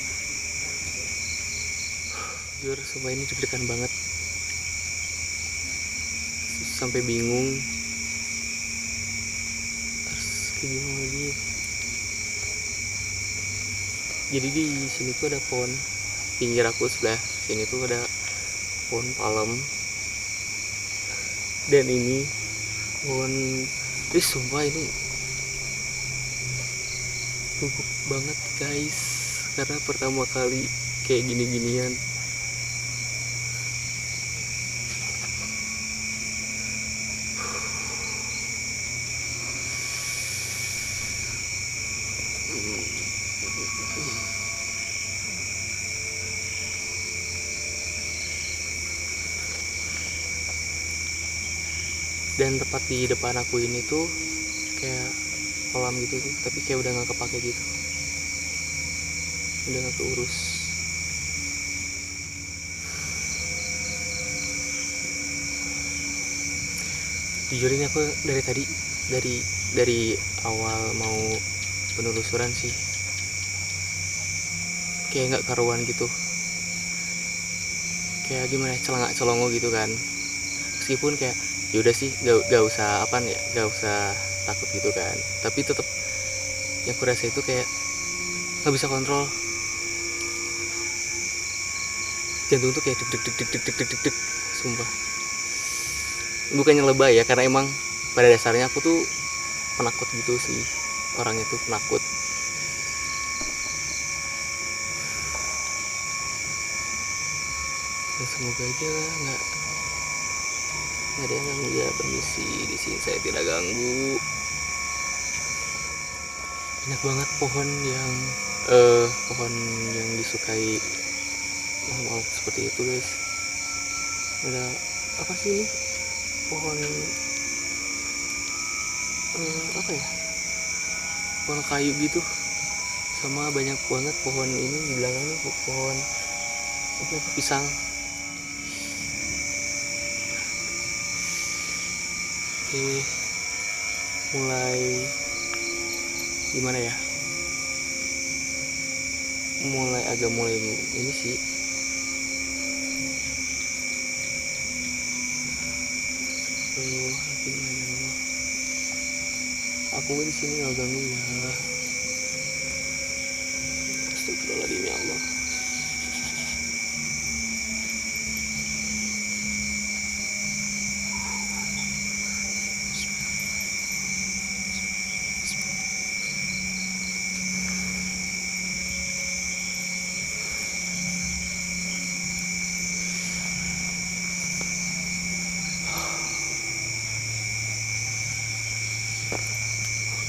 Jujur sumpah ini deg-degan banget sampai bingung harus kayak gimana lagi. Jadi di sini tuh ada pohon, pinggir aku sebelah sini tuh ada pohon palem, dan ini pohon sumpah ini gugup banget guys, karena pertama kali kayak gini-ginian. Dan tepat di depan aku ini tuh kayak kolam gitu tuh, tapi kayak udah nggak kepake gitu, udah nggak keurus. Jujur ini aku dari tadi, dari awal mau penelusuran sih kayak nggak karuan gitu, kayak gimana celangak celongo gitu kan, meskipun kayak yaudah sih gak usah gak usah takut gitu kan, tapi tetap yang kurasa itu kayak nggak bisa kontrol. jantung tuh kayak deg deg deg deg deg deg deg deg, sumpah. Bukannya lebay ya, karena emang pada dasarnya aku tuh penakut gitu sih, orangnya tuh penakut. Dan semoga aja lah nggak ada yang ganggu ya. Permisi, di sini saya tidak ganggu. Banyak banget pohon yang disukai makhluk seperti itu guys. Ada apa sih ini, pohon apa ya, pohon kayu gitu, sama banyak banget pohon ini di belakangnya, pohon apa, pisang. Oke, mulai gimana ya, mulai ini sih. Aku di sini nggak ganggu ya. Astagfirullahaladzim ya Allah.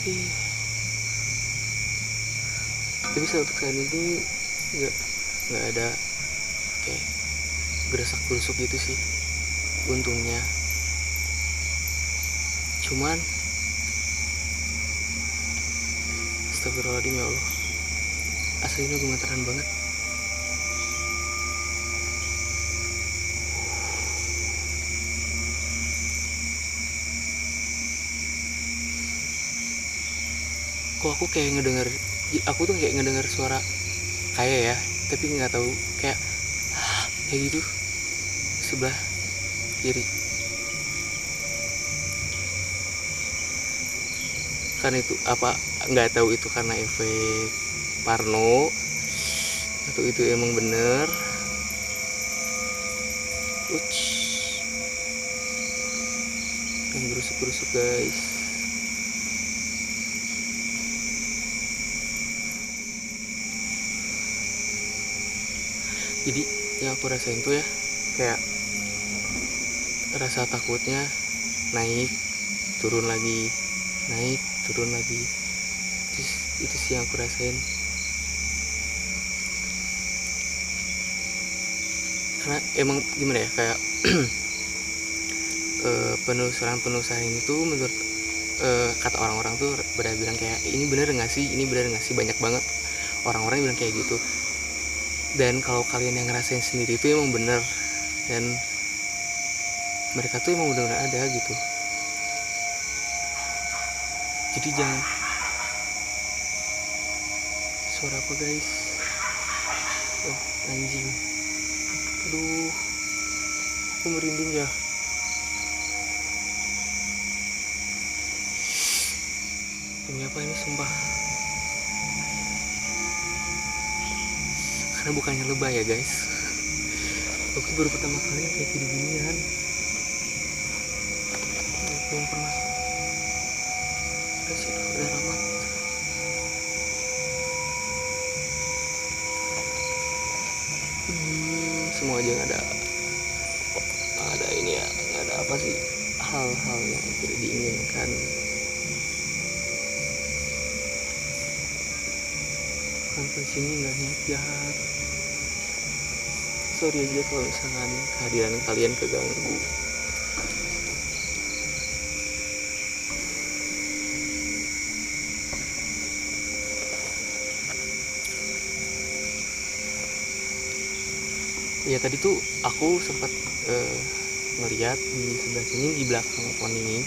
Oke. Tapi untuk saat ini nggak ada kayak gerasak-gerusuk gitu sih, untungnya. Cuman astagfirullahaladzim ya Allah, aslinya gemetaran banget. Kok aku kayak ngedenger suara kayak ya, tapi nggak tahu, kayak gitu sebelah kiri. Kan itu apa, nggak tahu itu karena efek parno atau itu emang bener. Yang berusuk-berusuk guys. Jadi yang aku rasain tuh ya, kayak rasa takutnya naik turun lagi, naik turun lagi. Itu sih yang aku rasain. Karena emang gimana ya, kayak penelusuran ini tuh menurut kata orang-orang tuh pada bilang kayak ini bener nggak sih, banyak banget orang-orang bilang kayak gitu. Dan kalau kalian yang ngerasain sendiri itu emang bener, dan mereka tuh emang benar-benar ada gitu. Jadi jangan, suara apa guys? Oh anjing, aduh, aku merinding ya. Demi apa ini, sumpah. Karena bukannya lebay ya guys, aku baru pertama kali kayak gini-ginian. Belum pernah kasih udah ramat. Semua aja nggak ada ini ya, nggak ada apa sih, hal-hal yang tidak diinginkan. Sampai sini nggak niat jahat. Sorry aja kalau misalkan kehadiran kalian keganggu. Ya tadi tuh aku sempat ngeliat di sebelah sini, di belakang pohon ini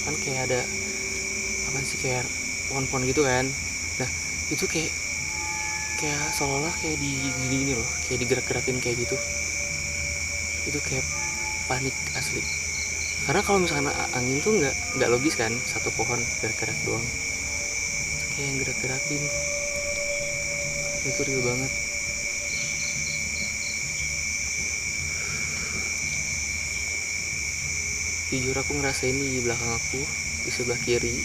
kan kayak ada apa sih, kayak pohon-pohon gitu kan. Nah itu kayak seolah-olah kayak gini loh, kayak digerak-gerakin kayak gitu. Itu kayak panik asli. Karena kalau misalkan angin tuh nggak logis kan, satu pohon gerak-gerak doang. Itu kayak yang gerak-gerakin. Itu real banget. jujur aku ngerasain di belakang aku, di sebelah kiri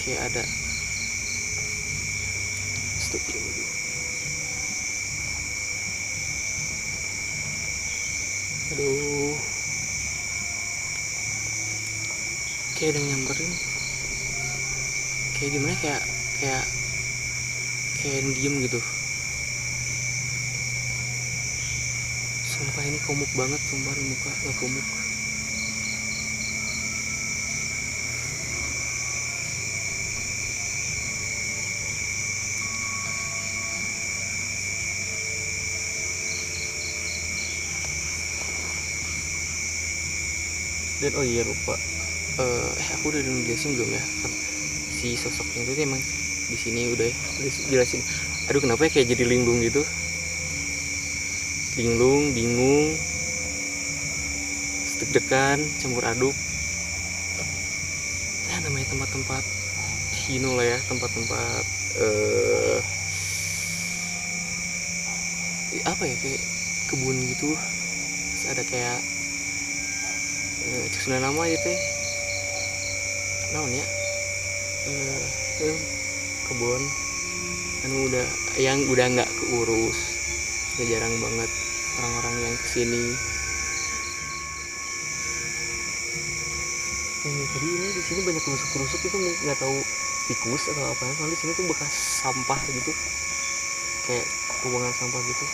kayak ada aduh, kayak ada yang nyamperin, kayak gimana, kayak yang diem gitu. Sumpah ini komuk banget, sumpah di muka nggak komuk. Dan oh iya lupa, aku udah jelasin belum ya, si sosoknya itu emang di sini udah jelasin. Aduh kenapa ya kayak jadi linglung gitu, linglung, bingung, deg-degan, campur aduk. Ya namanya tempat-tempat Hino lah ya, tempat-tempat apa ya, kayak kebun gitu. Terus ada kayak cek sudah nama gitu ya, naon ya, kebun kan yang udah nggak keurus, udah jarang banget orang-orang yang kesini. Tadi ini di sini banyak kerusuk-kerusuk itu, nggak tahu tikus atau apa, soalnya di sini tuh bekas sampah gitu, kayak pembuangan sampah gitu.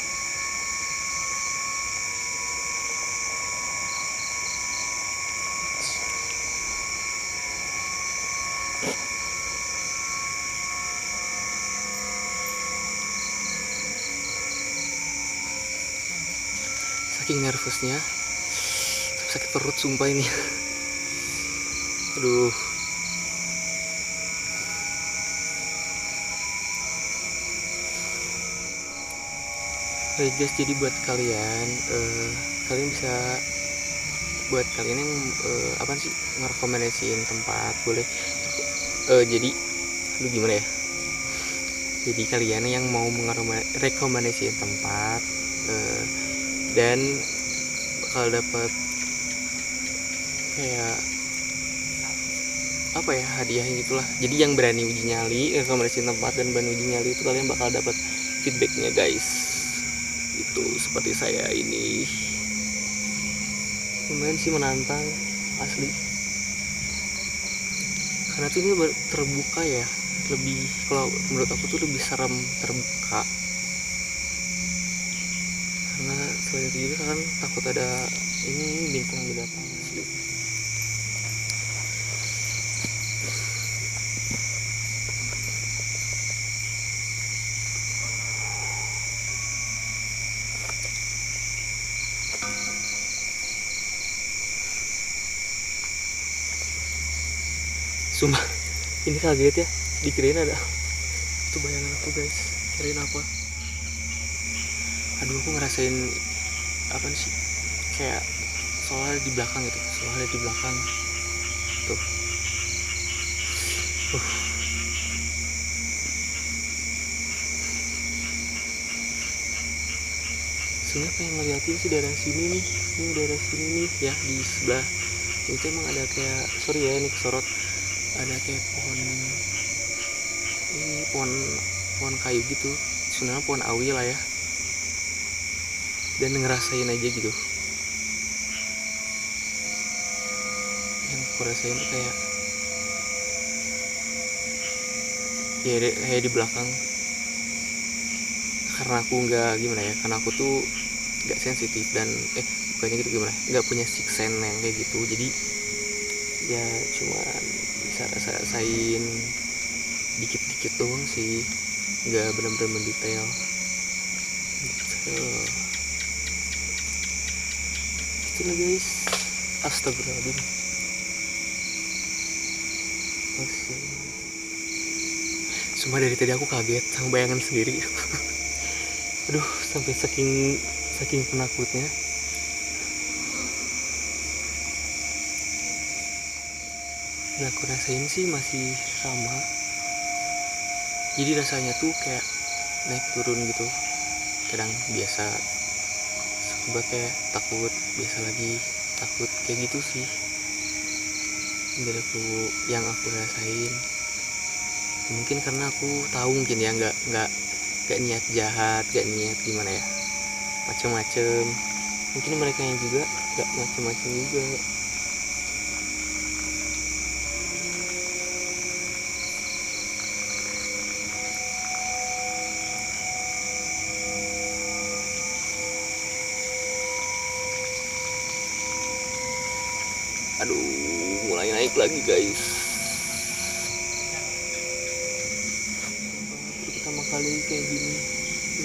Saking nervousnya sakit perut sumpah ini. Aduh. Guys, jadi buat kalian bisa, buat kalian yang apa sih, ngerekomendasiin tempat boleh, jadi lu gimana ya, jadi kalian yang mau merekomendasiin tempat dan bakal dapat kayak apa ya, hadiah gitulah. Jadi yang berani uji nyali, rekomendasi tempat dan berani uji nyali itu kalian bakal dapat feedbacknya guys. Itu seperti saya ini lumayan sih menantang asli, karena tuh ini terbuka ya, lebih, kalau menurut aku tuh lebih serem terbuka. Karena selain itu juga kan takut ada ini bintang di datang. Sumpah ini kaget ya, dikirain ada itu bayangan aku guys, kirain apa. Aduh aku ngerasain apa sih, kayak soalnya di belakang gitu, soalnya di belakang tuh. Sebenarnya pengen ngeliatin sih daerah sini nih, ini daerah sini nih ya, di sebelah itu emang ada kayak, sorry ya ini kesorot, ada kayak pohon ini, pohon kayu gitu, sebenarnya pohon awi lah ya, dan ngerasain aja gitu. Yang aku rasain tuh kayak ya kayak di belakang, karena aku nggak gimana ya, karena aku tuh nggak sensitif dan bukannya gitu, gimana, nggak punya six sense yang kayak gitu, jadi ya cuman bisa rasain dikit-dikit doang sih, nggak benar-benar mendetail gitu. Itulah guys, astagfirullahaladzim. Sumpah dari tadi aku kaget sama bayangan sendiri. Aduh, sampai saking penakutnya. Yang aku rasain sih masih sama. Jadi rasanya tuh kayak naik turun gitu. Kadang biasa coba kayak takut, biasa lagi takut, kayak gitu sih yang aku rasain. Mungkin karena aku tahu mungkin ya nggak niat jahat, nggak niat gimana ya, macem-macem. Mungkin mereka yang juga nggak macem-macem juga. Aduh, mulai naik lagi guys. Pertama kali kayak gini,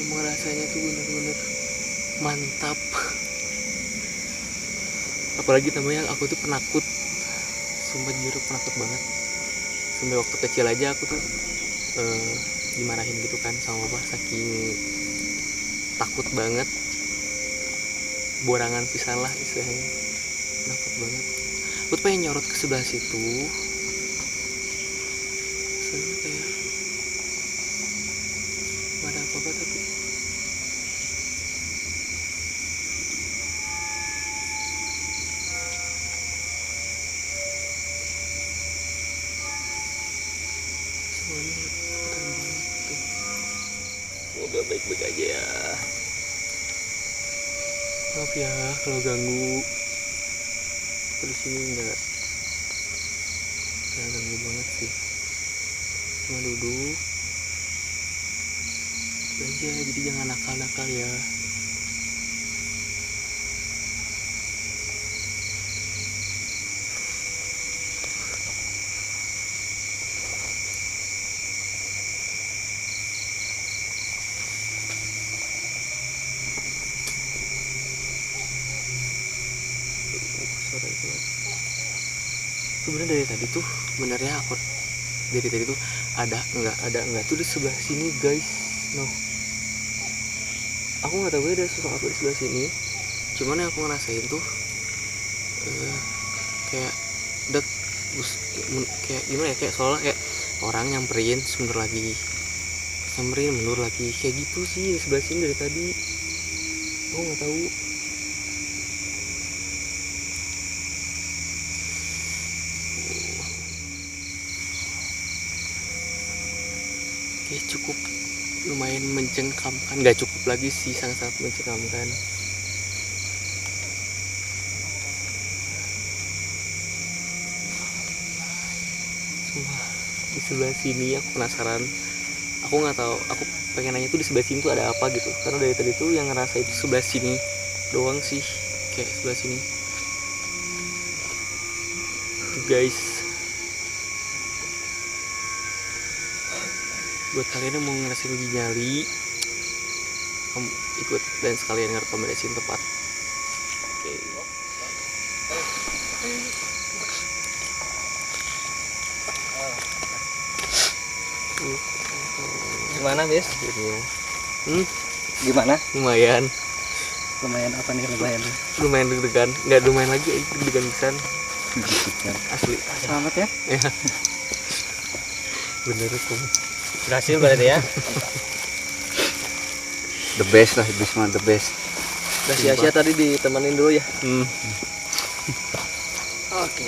emang rasanya tuh bener-bener mantap. Apalagi namanya aku tuh penakut, sumpah jujur penakut banget. Sampai waktu kecil aja aku tuh dimarahin gitu kan sama bapak, saking takut banget. Borangan pisan lah istilahnya, penakut banget. Aku tuh pengen nyorot ke sebelah situ, soalnya kayak gak ada apa-apa tapi semuanya ikutan banget tuh. Semoga baik-baik aja ya. Maaf ya kalau ganggu. Terus ini nggak ganggu banget sih, cuma duduk aja, jadi jangan nakal-nakal ya. Suara itu sebenarnya dari tadi tuh ada enggak tuh di sebelah sini guys. Aku nggak tahu ada sosok apa di sebelah sini, cuman yang aku ngerasain tuh kayak kayak gimana ya, kayak seolah kayak orang nyamperin sebentar lagi, mundur lagi, kayak gitu sih di sebelah sini dari tadi. Aku nggak tahu. Kayak cukup lumayan mencengkamkan, nggak cukup lagi sih, sangat-sangat mencengkamkan. Wah, di sebelah sini aku penasaran, aku nggak tahu, aku pengen nanya tuh di sebelah sini tuh ada apa gitu, karena dari tadi tuh yang ngerasa itu sebelah sini doang sih, kayak sebelah sini tuh guys. Buat kalian yang mau ngerasain uji nyali, kamu ikut dan sekalian ngerekomendasiin tempat. Oke. Gimana bis? Gimana? Lumayan Lumayan apa nih lumayan? lumayan deg-degan, nggak lumayan lagi, deg-degan pisan asli. Selamat ya. Ya bener kok. Berhasil berarti ya. The best lah, Bisma the best. Udah sia-sia tadi ditemenin dulu ya. Oke.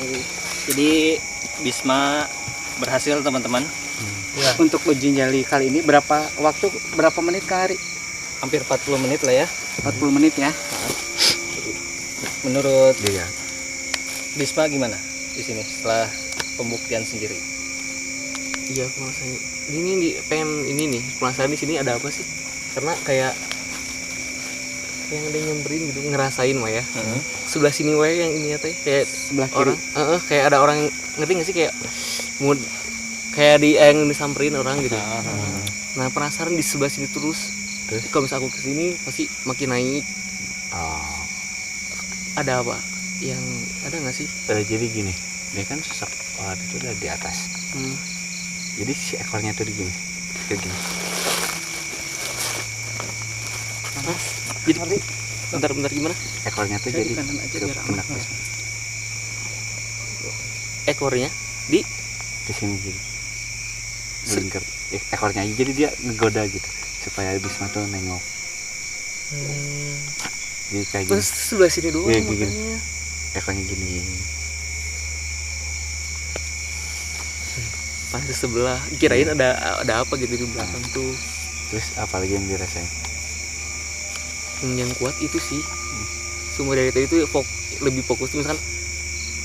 Jadi Bisma berhasil teman-teman. Ya. Untuk uji nyali kali ini berapa menit Kak Hari? Hampir 40 menit lah ya. 40 menit ya. Menurut Iya. Bisma gimana di sini setelah pembuktian sendiri? Iya, aku ngerasain pengen ini nih, penasaran di sini ada apa sih, karena kayak yang ada yang nyamperin gitu, ngerasain mah ya. Sebelah sini wae yang ini ya teh, kayak Sebelah kiri. orang kayak ada orang, ngerti nggak sih, kayak mood kayak yang disamperin orang gitu. Nah penasaran di sebelah sini terus. Kalau misalnya aku kesini pasti makin naik. Ada apa yang ada nggak sih? Jadi gini, dia kan sosok itu udah di atas. Jadi si ekornya tuh gini, kayak gini. Jadi bentar gimana? Ekornya tuh Dari jadi kanan aja ke biar pundak aman. Bisma. Ekornya di Ke sini jadi melingkar. Ekornya aja jadi dia ngegoda gitu supaya Bisma tuh nengok. Jadi kayak gini. Terus sebelah sini doang Iya, gini. makanya. Ekornya gini. Pas di sebelah kirain ada apa gitu di belakang tuh. Terus apalagi yang dirasain? Yang kuat itu sih semua dari itu lebih fokus tuh, misalkan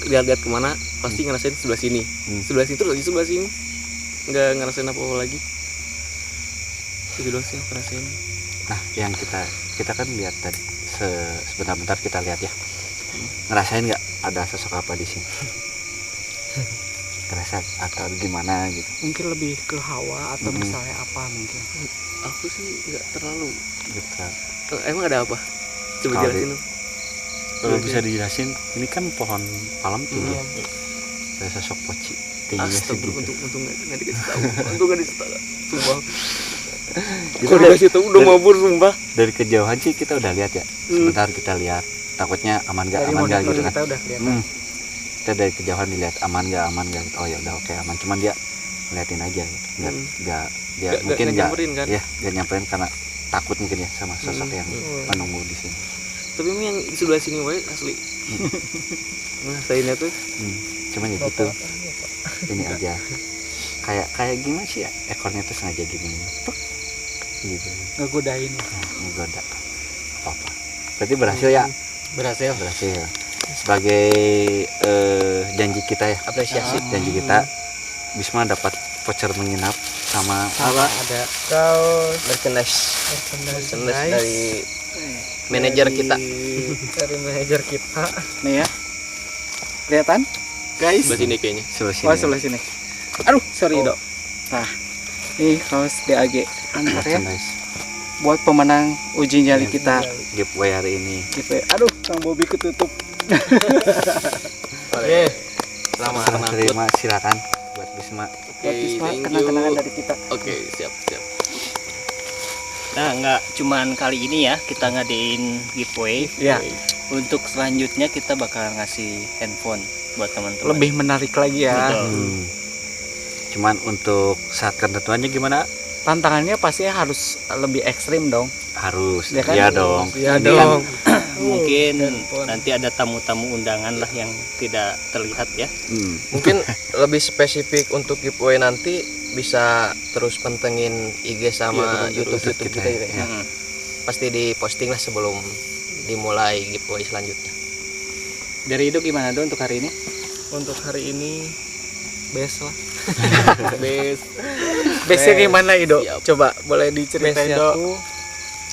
lihat-lihat kemana pasti ngerasain sebelah sini, sebelah sini terus lagi sebelah sini, nggak ngerasain apa-apa lagi. Itu doang sih yang aku rasain. Nah, yang kita kan lihat tadi sebentar-bentar kita lihat ya. Ngerasain nggak ada sosok apa di sini? Ngerasa atau gimana gitu? Mungkin lebih ke hawa atau misalnya apa mungkin. Aku sih nggak terlalu. Gitu. Emang ada apa? Coba Kalau jelasin. Kalau bisa dijelasin, ini kan pohon palem tinggi. Ada sosok poci tingginya segitu. Untung nggak dikasih tahu. Untung nggak dikasih tahu. Sumpah. Kita Kalau dikasih tahu udah mabur sumpah. dari kejauhan sih kita udah lihat ya. Sebentar kita lihat. Takutnya aman Dari nggak model gitu kan. kita udah kelihatan. Kita dari kejauhan dilihat aman nggak gitu. Oh ya udah oke aman. Cuman dia ngeliatin aja gitu. Nggak dia mungkin nggak nyamperin kan? ya nggak nyamperin karena takut mungkin ya sama sosok yang menunggu di sini. Tapi emang yang di sebelah sini wae asli. Ngerasainnya tuh Cuman ya gitu. Ini aja. Kayak gimana sih ya? Ekornya tuh sengaja gini. Tuk, gitu. Ngegodain. Ngegoda. Apa? Berarti berhasil ya? berhasil. Berhasil. Sebagai janji kita ya. Apresiasi. Janji kita. Bisma dapat voucher menginap sama Apa? Ada merchandise dari manajer kita. Dari manajer kita. Nih ya. Kelihatan? Guys. Sebelah sini kayaknya. sebelah sini. Oh, sebelah sini. Aduh, sorry, Dok. Nah, ini kaos DAG antar ya Merchandise. buat pemenang uji nyali kita. Giveaway hari ini. Gitu ya. Aduh, Kang Bobi ketutup. Oke. Selamat Serah menangkut. terima silakan buat Bisma. Oke, Buat Bisma, thank kenang-kenangan you. dari kita. Oke, siap. Nah, nggak cuman kali ini ya kita ngadain giveaway. Ya, Untuk selanjutnya kita bakal ngasih handphone buat teman-teman. lebih menarik lagi ya. Betul. Cuman untuk saat ketentuannya gimana? Tantangannya pasti harus lebih ekstrim dong. Harus. Ya kan? Iya dong. Ya Ini kan dong. mungkin nanti ada tamu-tamu undangan lah yang tidak terlihat ya. Mungkin lebih spesifik untuk giveaway nanti bisa terus pantengin IG sama YouTube kita ya. Mm-mm. Pasti diposting lah sebelum dimulai giveaway selanjutnya. Dari itu gimana dong untuk hari ini? Untuk hari ini best lah. Best. Base-nya gimana, Ido? Siap. Coba boleh diceritain, Bestnya Dok. tuh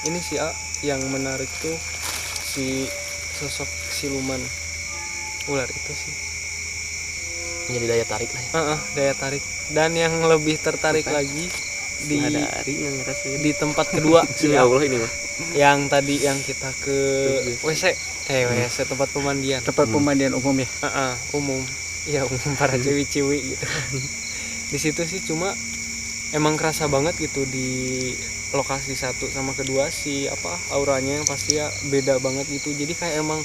ini sih yang menarik tuh si sosok siluman ular itu sih. Menjadi daya tarik lah ya. Daya tarik. Dan yang lebih tertarik lagi di Ada hari yang ngerasain. di tempat kedua sih Ya Allah ini mah. yang tadi yang kita ke WC tempat pemandian. Tempat pemandian umum ya. Umum. Ya umum para ciwi-ciwi gitu. Di situ sih cuma emang kerasa banget gitu di lokasi satu sama kedua si auranya yang pasti ya beda banget gitu. Jadi kayak emang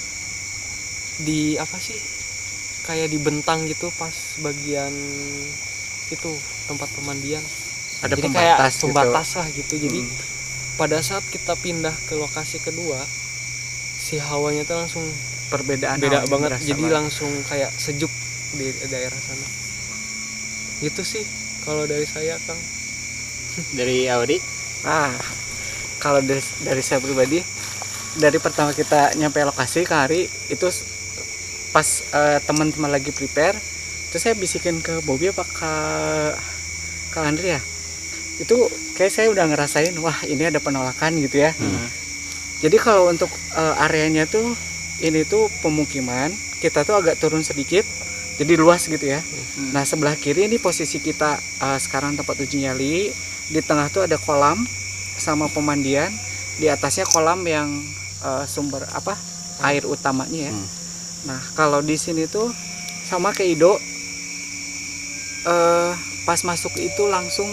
di kayak dibentang gitu pas bagian itu tempat pemandian. Ada Jadi pembatas kayak gitu. pembatas lah gitu. Jadi pada saat kita pindah ke lokasi kedua si hawanya tuh langsung Perbedaan beda hawanya banget. berasa Jadi banget. langsung kayak sejuk di daerah sana. Gitu sih kalau dari saya, Kang. Dari Audi? Kalau dari saya pribadi, dari pertama kita nyampe lokasi ke hari itu pas teman-teman lagi prepare, terus saya bisikin ke Bobby apa ke Andri ya, itu kayak saya udah ngerasain wah ini ada penolakan gitu ya. Jadi kalau untuk areanya tuh ini tuh pemukiman, kita tuh agak turun sedikit, jadi luas gitu ya. Nah sebelah kiri ini posisi kita sekarang tempat uji nyali, di tengah tuh ada kolam sama pemandian, di atasnya kolam yang sumber air utamanya ya. Nah kalau di sini tuh sama kayak Ido, pas masuk itu langsung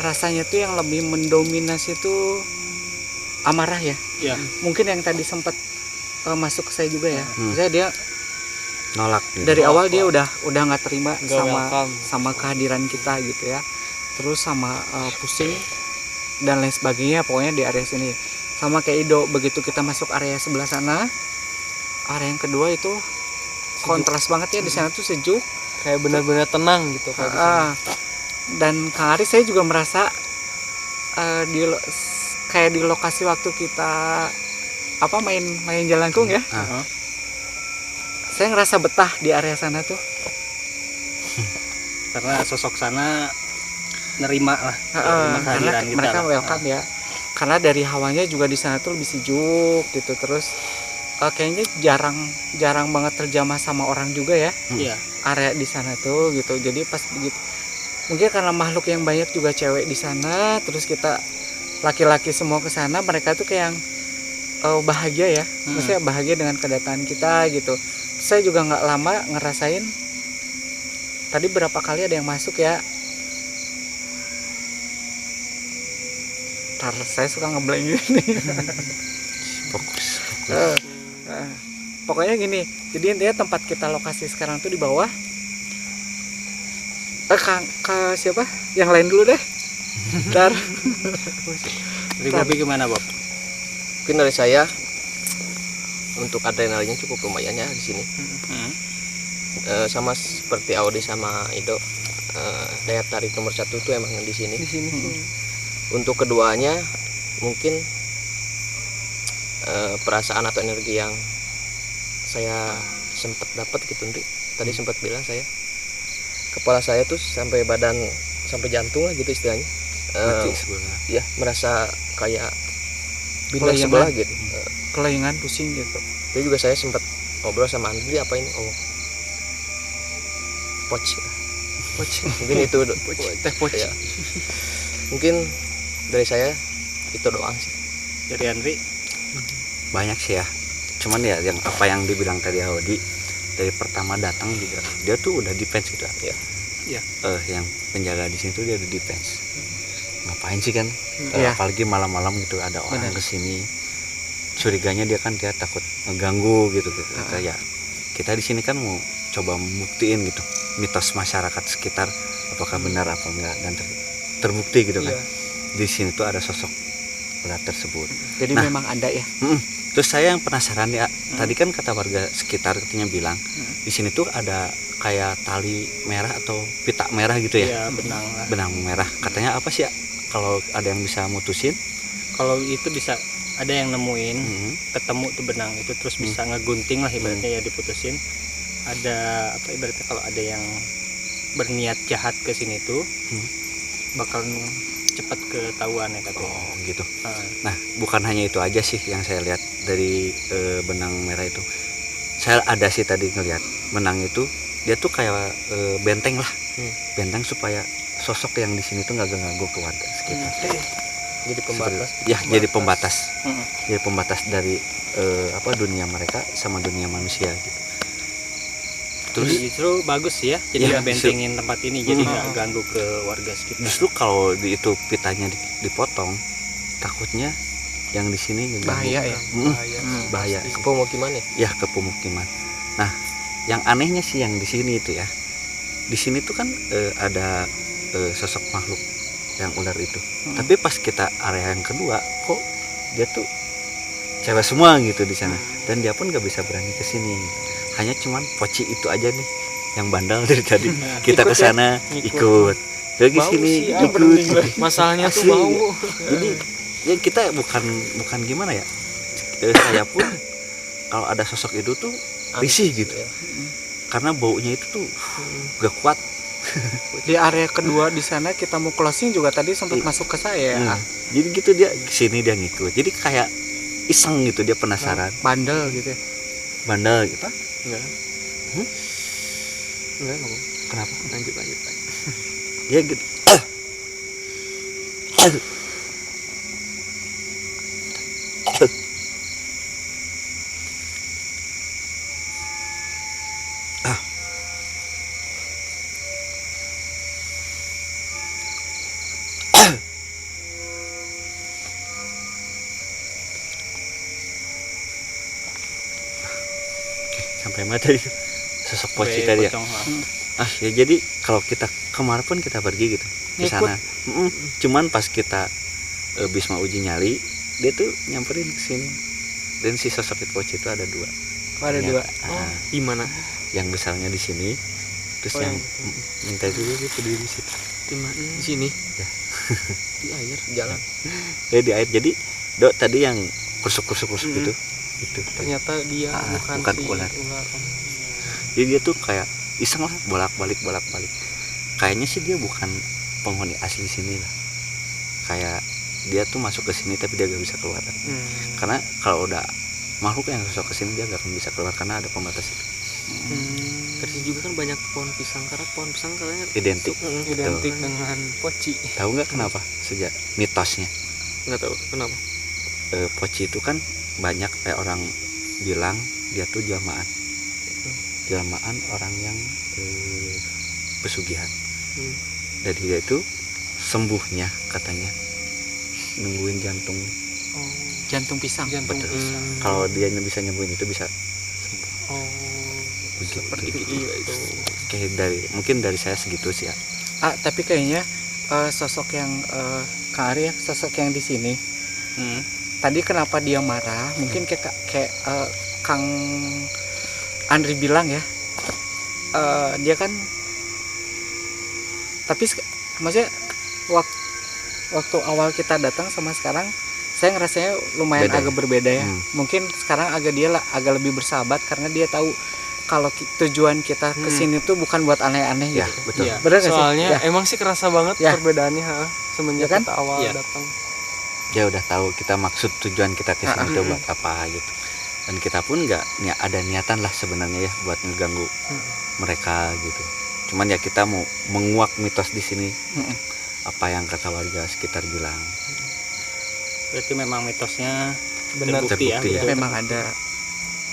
rasanya tuh yang lebih mendominasi tuh amarah ya. Ya. Mungkin yang tadi sempat masuk ke saya juga ya. Maksudnya dia Nolak gitu. dari awal dia udah nggak terima Nggak welcome. sama kehadiran kita gitu ya. Terus sama pusing dan lain sebagainya pokoknya di area sini. sama kayak Ido, begitu kita masuk area sebelah sana, area yang kedua itu kontras banget ya, di sana tuh sejuk. Kayak benar-benar tenang gitu kalau di sana. Dan Kang Aris, saya juga merasa kayak di lokasi waktu kita main jelangkung ya. Saya ngerasa betah di area sana tuh. Karena sosok sana nerima lah, karena kehadiran kita mereka lah. welcome ya. Karena dari hawanya juga di sana tuh lebih sejuk gitu. Terus kayaknya jarang banget terjamah sama orang juga ya. Iya. Area di sana tuh gitu. Jadi pas begitu, mungkin karena makhluk yang banyak juga cewek di sana, terus kita laki-laki semua ke sana, mereka tuh kayak yang bahagia ya. Maksudnya bahagia dengan kedatangan kita gitu. Saya juga nggak lama ngerasain, tadi berapa kali ada yang masuk ya. Ntar saya suka ngeblank gini. Fokus. Pokoknya gini, jadi intinya tempat kita lokasi sekarang tuh di bawah. Ke siapa? Yang lain dulu deh. Ntar. Dari Bobi gimana, Bob? Mungkin dari saya untuk adrenalinnya cukup lumayan ya di sini. Sama seperti Audi sama Ido, daya tarik nomor 1 itu emang di sini. Untuk keduanya mungkin perasaan atau energi yang saya sempat dapat gitu, Ndri. Tadi sempat bilang saya, kepala saya tuh sampai badan, sampai jantung lah gitu istilahnya. Mati sebelah. Ya, merasa kayak bintang sebelah gitu. Kelayangan pusing gitu. Itu juga saya sempat ngobrol sama Andri, apa ini? Oh, poch. Mungkin itu Teh poch. ya. Mungkin dari saya itu doang sih. Dari Andri. Banyak sih ya, cuman ya yang apa yang dibilang tadi Audi, dari pertama datang juga dia tuh udah defense gitu ya. Iya. Yang penjaga di sini tuh dia udah defense. Ngapain sih kan? Iya. Apalagi malam-malam gitu ada orang kesini, curiganya dia takut ngeganggu gitu. Kayak kita di sini kan mau coba membuktiin gitu mitos masyarakat sekitar apakah benar apa enggak, dan terbukti gitu kan. Di sini tuh ada sosok ular tersebut. Jadi memang ada ya. Terus saya yang penasaran ya, tadi kan kata warga sekitar katanya bilang di sini tuh ada kayak tali merah atau pita merah gitu ya. Iya, benang lah. Benang merah. Katanya apa sih ya? Kalau ada yang bisa mutusin? Kalau itu bisa ada yang nemuin, ketemu tuh benang itu, terus bisa ngegunting lah ibaratnya ya, diputusin. Ada apa ibaratnya, kalau ada yang berniat jahat ke sini tuh bakal cepat ketahuan ya katanya. Oh gitu. Nah, bukan hanya itu aja sih yang saya lihat dari benang merah itu. Saya ada sih tadi ngelihat benang itu, dia tuh kayak benteng lah. Benteng supaya sosok yang di sini tuh nggak ganggu ke warga sekitar. Jadi pembatas. Ya, jadi pembatas. Jadi pembatas dari dunia mereka sama dunia manusia gitu. Terus justru bagus sih ya, jadi Ya, ngebentengin tempat ini, jadi nggak ganggu ke warga sekitar. Justru kalau itu pitanya dipotong, takutnya yang di sini ngeganggu. Bahaya ya. Bahaya. Ke pemukiman ya? Ya, ke pemukiman. Nah, yang anehnya sih yang di sini itu ya. Di sini tuh kan ada sosok makhluk yang ular itu. Tapi pas kita area yang kedua, kok dia tuh cewek semua gitu di sana. Dan dia pun nggak bisa berani ke sini. Hanya cuman Poci itu aja nih yang bandel dari tadi. Kita ke sana ikut. Lagi sini ikut. Masalahnya tuh Asli. bau. Jadi ya kita bukan gimana ya. Saya pun kalau ada sosok itu tuh risih gitu. Karena baunya itu tuh gak kuat. Di area kedua di sana kita mau closing juga tadi sempat masuk ke saya. Jadi gitu dia kesini dia ngikut. Jadi kayak iseng gitu, dia penasaran. Bandel gitu ya. Bandel gitu. Enggak. Enggak ngomong. Kenapa? Lanjut. Ya gitu. Sampai mana tadi tuh? Sosok Poci tadi ya. Ya jadi kalau kita kemarin pun kita pergi gitu ke sana. Cuman pas kita Bisma uji nyali dia tuh nyamperin ke sini. Dan si sosok Poci itu ada 2. Ada 2. Di mana? Yang besarnya di sini, terus Oh, yang yang- minta itu dia berdiri di situ. Di mana? Di sini. Ya. Di air. jalan. Ya di air. Jadi Dok tadi yang kusuk gitu. Itu. Ternyata dia bukan si ular. ular. Jadi dia tuh kayak iseng lah bolak-balik. Kayaknya sih dia bukan penghuni asli sini lah. Kayak dia tuh masuk ke sini tapi dia gak bisa keluar. Karena kalau udah makhluk yang masuk ke sini dia gak akan bisa keluar karena ada pembatas itu. Terus juga kan banyak pohon pisang, karena pohon pisang katanya Identik. identik dengan poci. Tahu nggak kenapa? Sejak mitosnya. Nggak tahu kenapa. Poci itu kan banyak kayak orang bilang dia tuh jelmaan orang yang pesugihan. Jadi dia itu sembuhnya katanya nungguin jantung. Jantung pisang. Jantung Betul. pisang. Kalau dia bisa nyembuhin itu bisa Oh, seperti itu. Kayak mungkin dari saya segitu sih ya. Tapi kayaknya sosok yang Kak Ari ya, sosok yang di sini. Tadi kenapa dia marah? Mungkin kayak Kang Andri bilang ya. Dia kan tapi maksudnya waktu awal kita datang sama sekarang saya ngerasanya lumayan Beda agak ya? berbeda ya. Mungkin sekarang agak lebih bersahabat karena dia tahu kalau tujuan kita kesini tuh bukan buat aneh-aneh Ya, gitu. betul. Bener nggak sih? Soalnya Ya. emang sih kerasa banget Ya. perbedaannya semenjak Ya kan? kita awal Ya. datang. Dia udah tahu kita maksud tujuan kita ke sini itu buat apa gitu. Dan kita pun nggak ada niatan lah sebenarnya ya buat ngeganggu mereka gitu. Cuman ya kita mau menguak mitos di sini. Apa yang kata warga sekitar bilang. Berarti memang mitosnya Benar. terbukti ya. Terbukti ya. betul. Memang ada.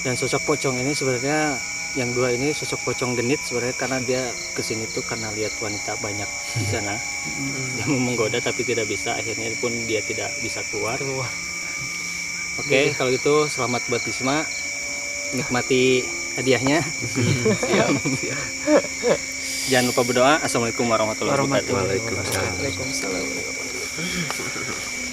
Dan sosok pocong ini sebenarnya yang 2 ini sosok pocong genit sebenarnya karena dia kesini tuh karena lihat wanita banyak di sana. Dia mau menggoda tapi tidak bisa, akhirnya pun dia tidak bisa keluar. Oke, kalau gitu selamat buat Bisma, nikmati hadiahnya. Jangan lupa berdoa. Assalamualaikum warahmatullahi wabarakatuh. Waalaikumsalam. Waalaikumsalam.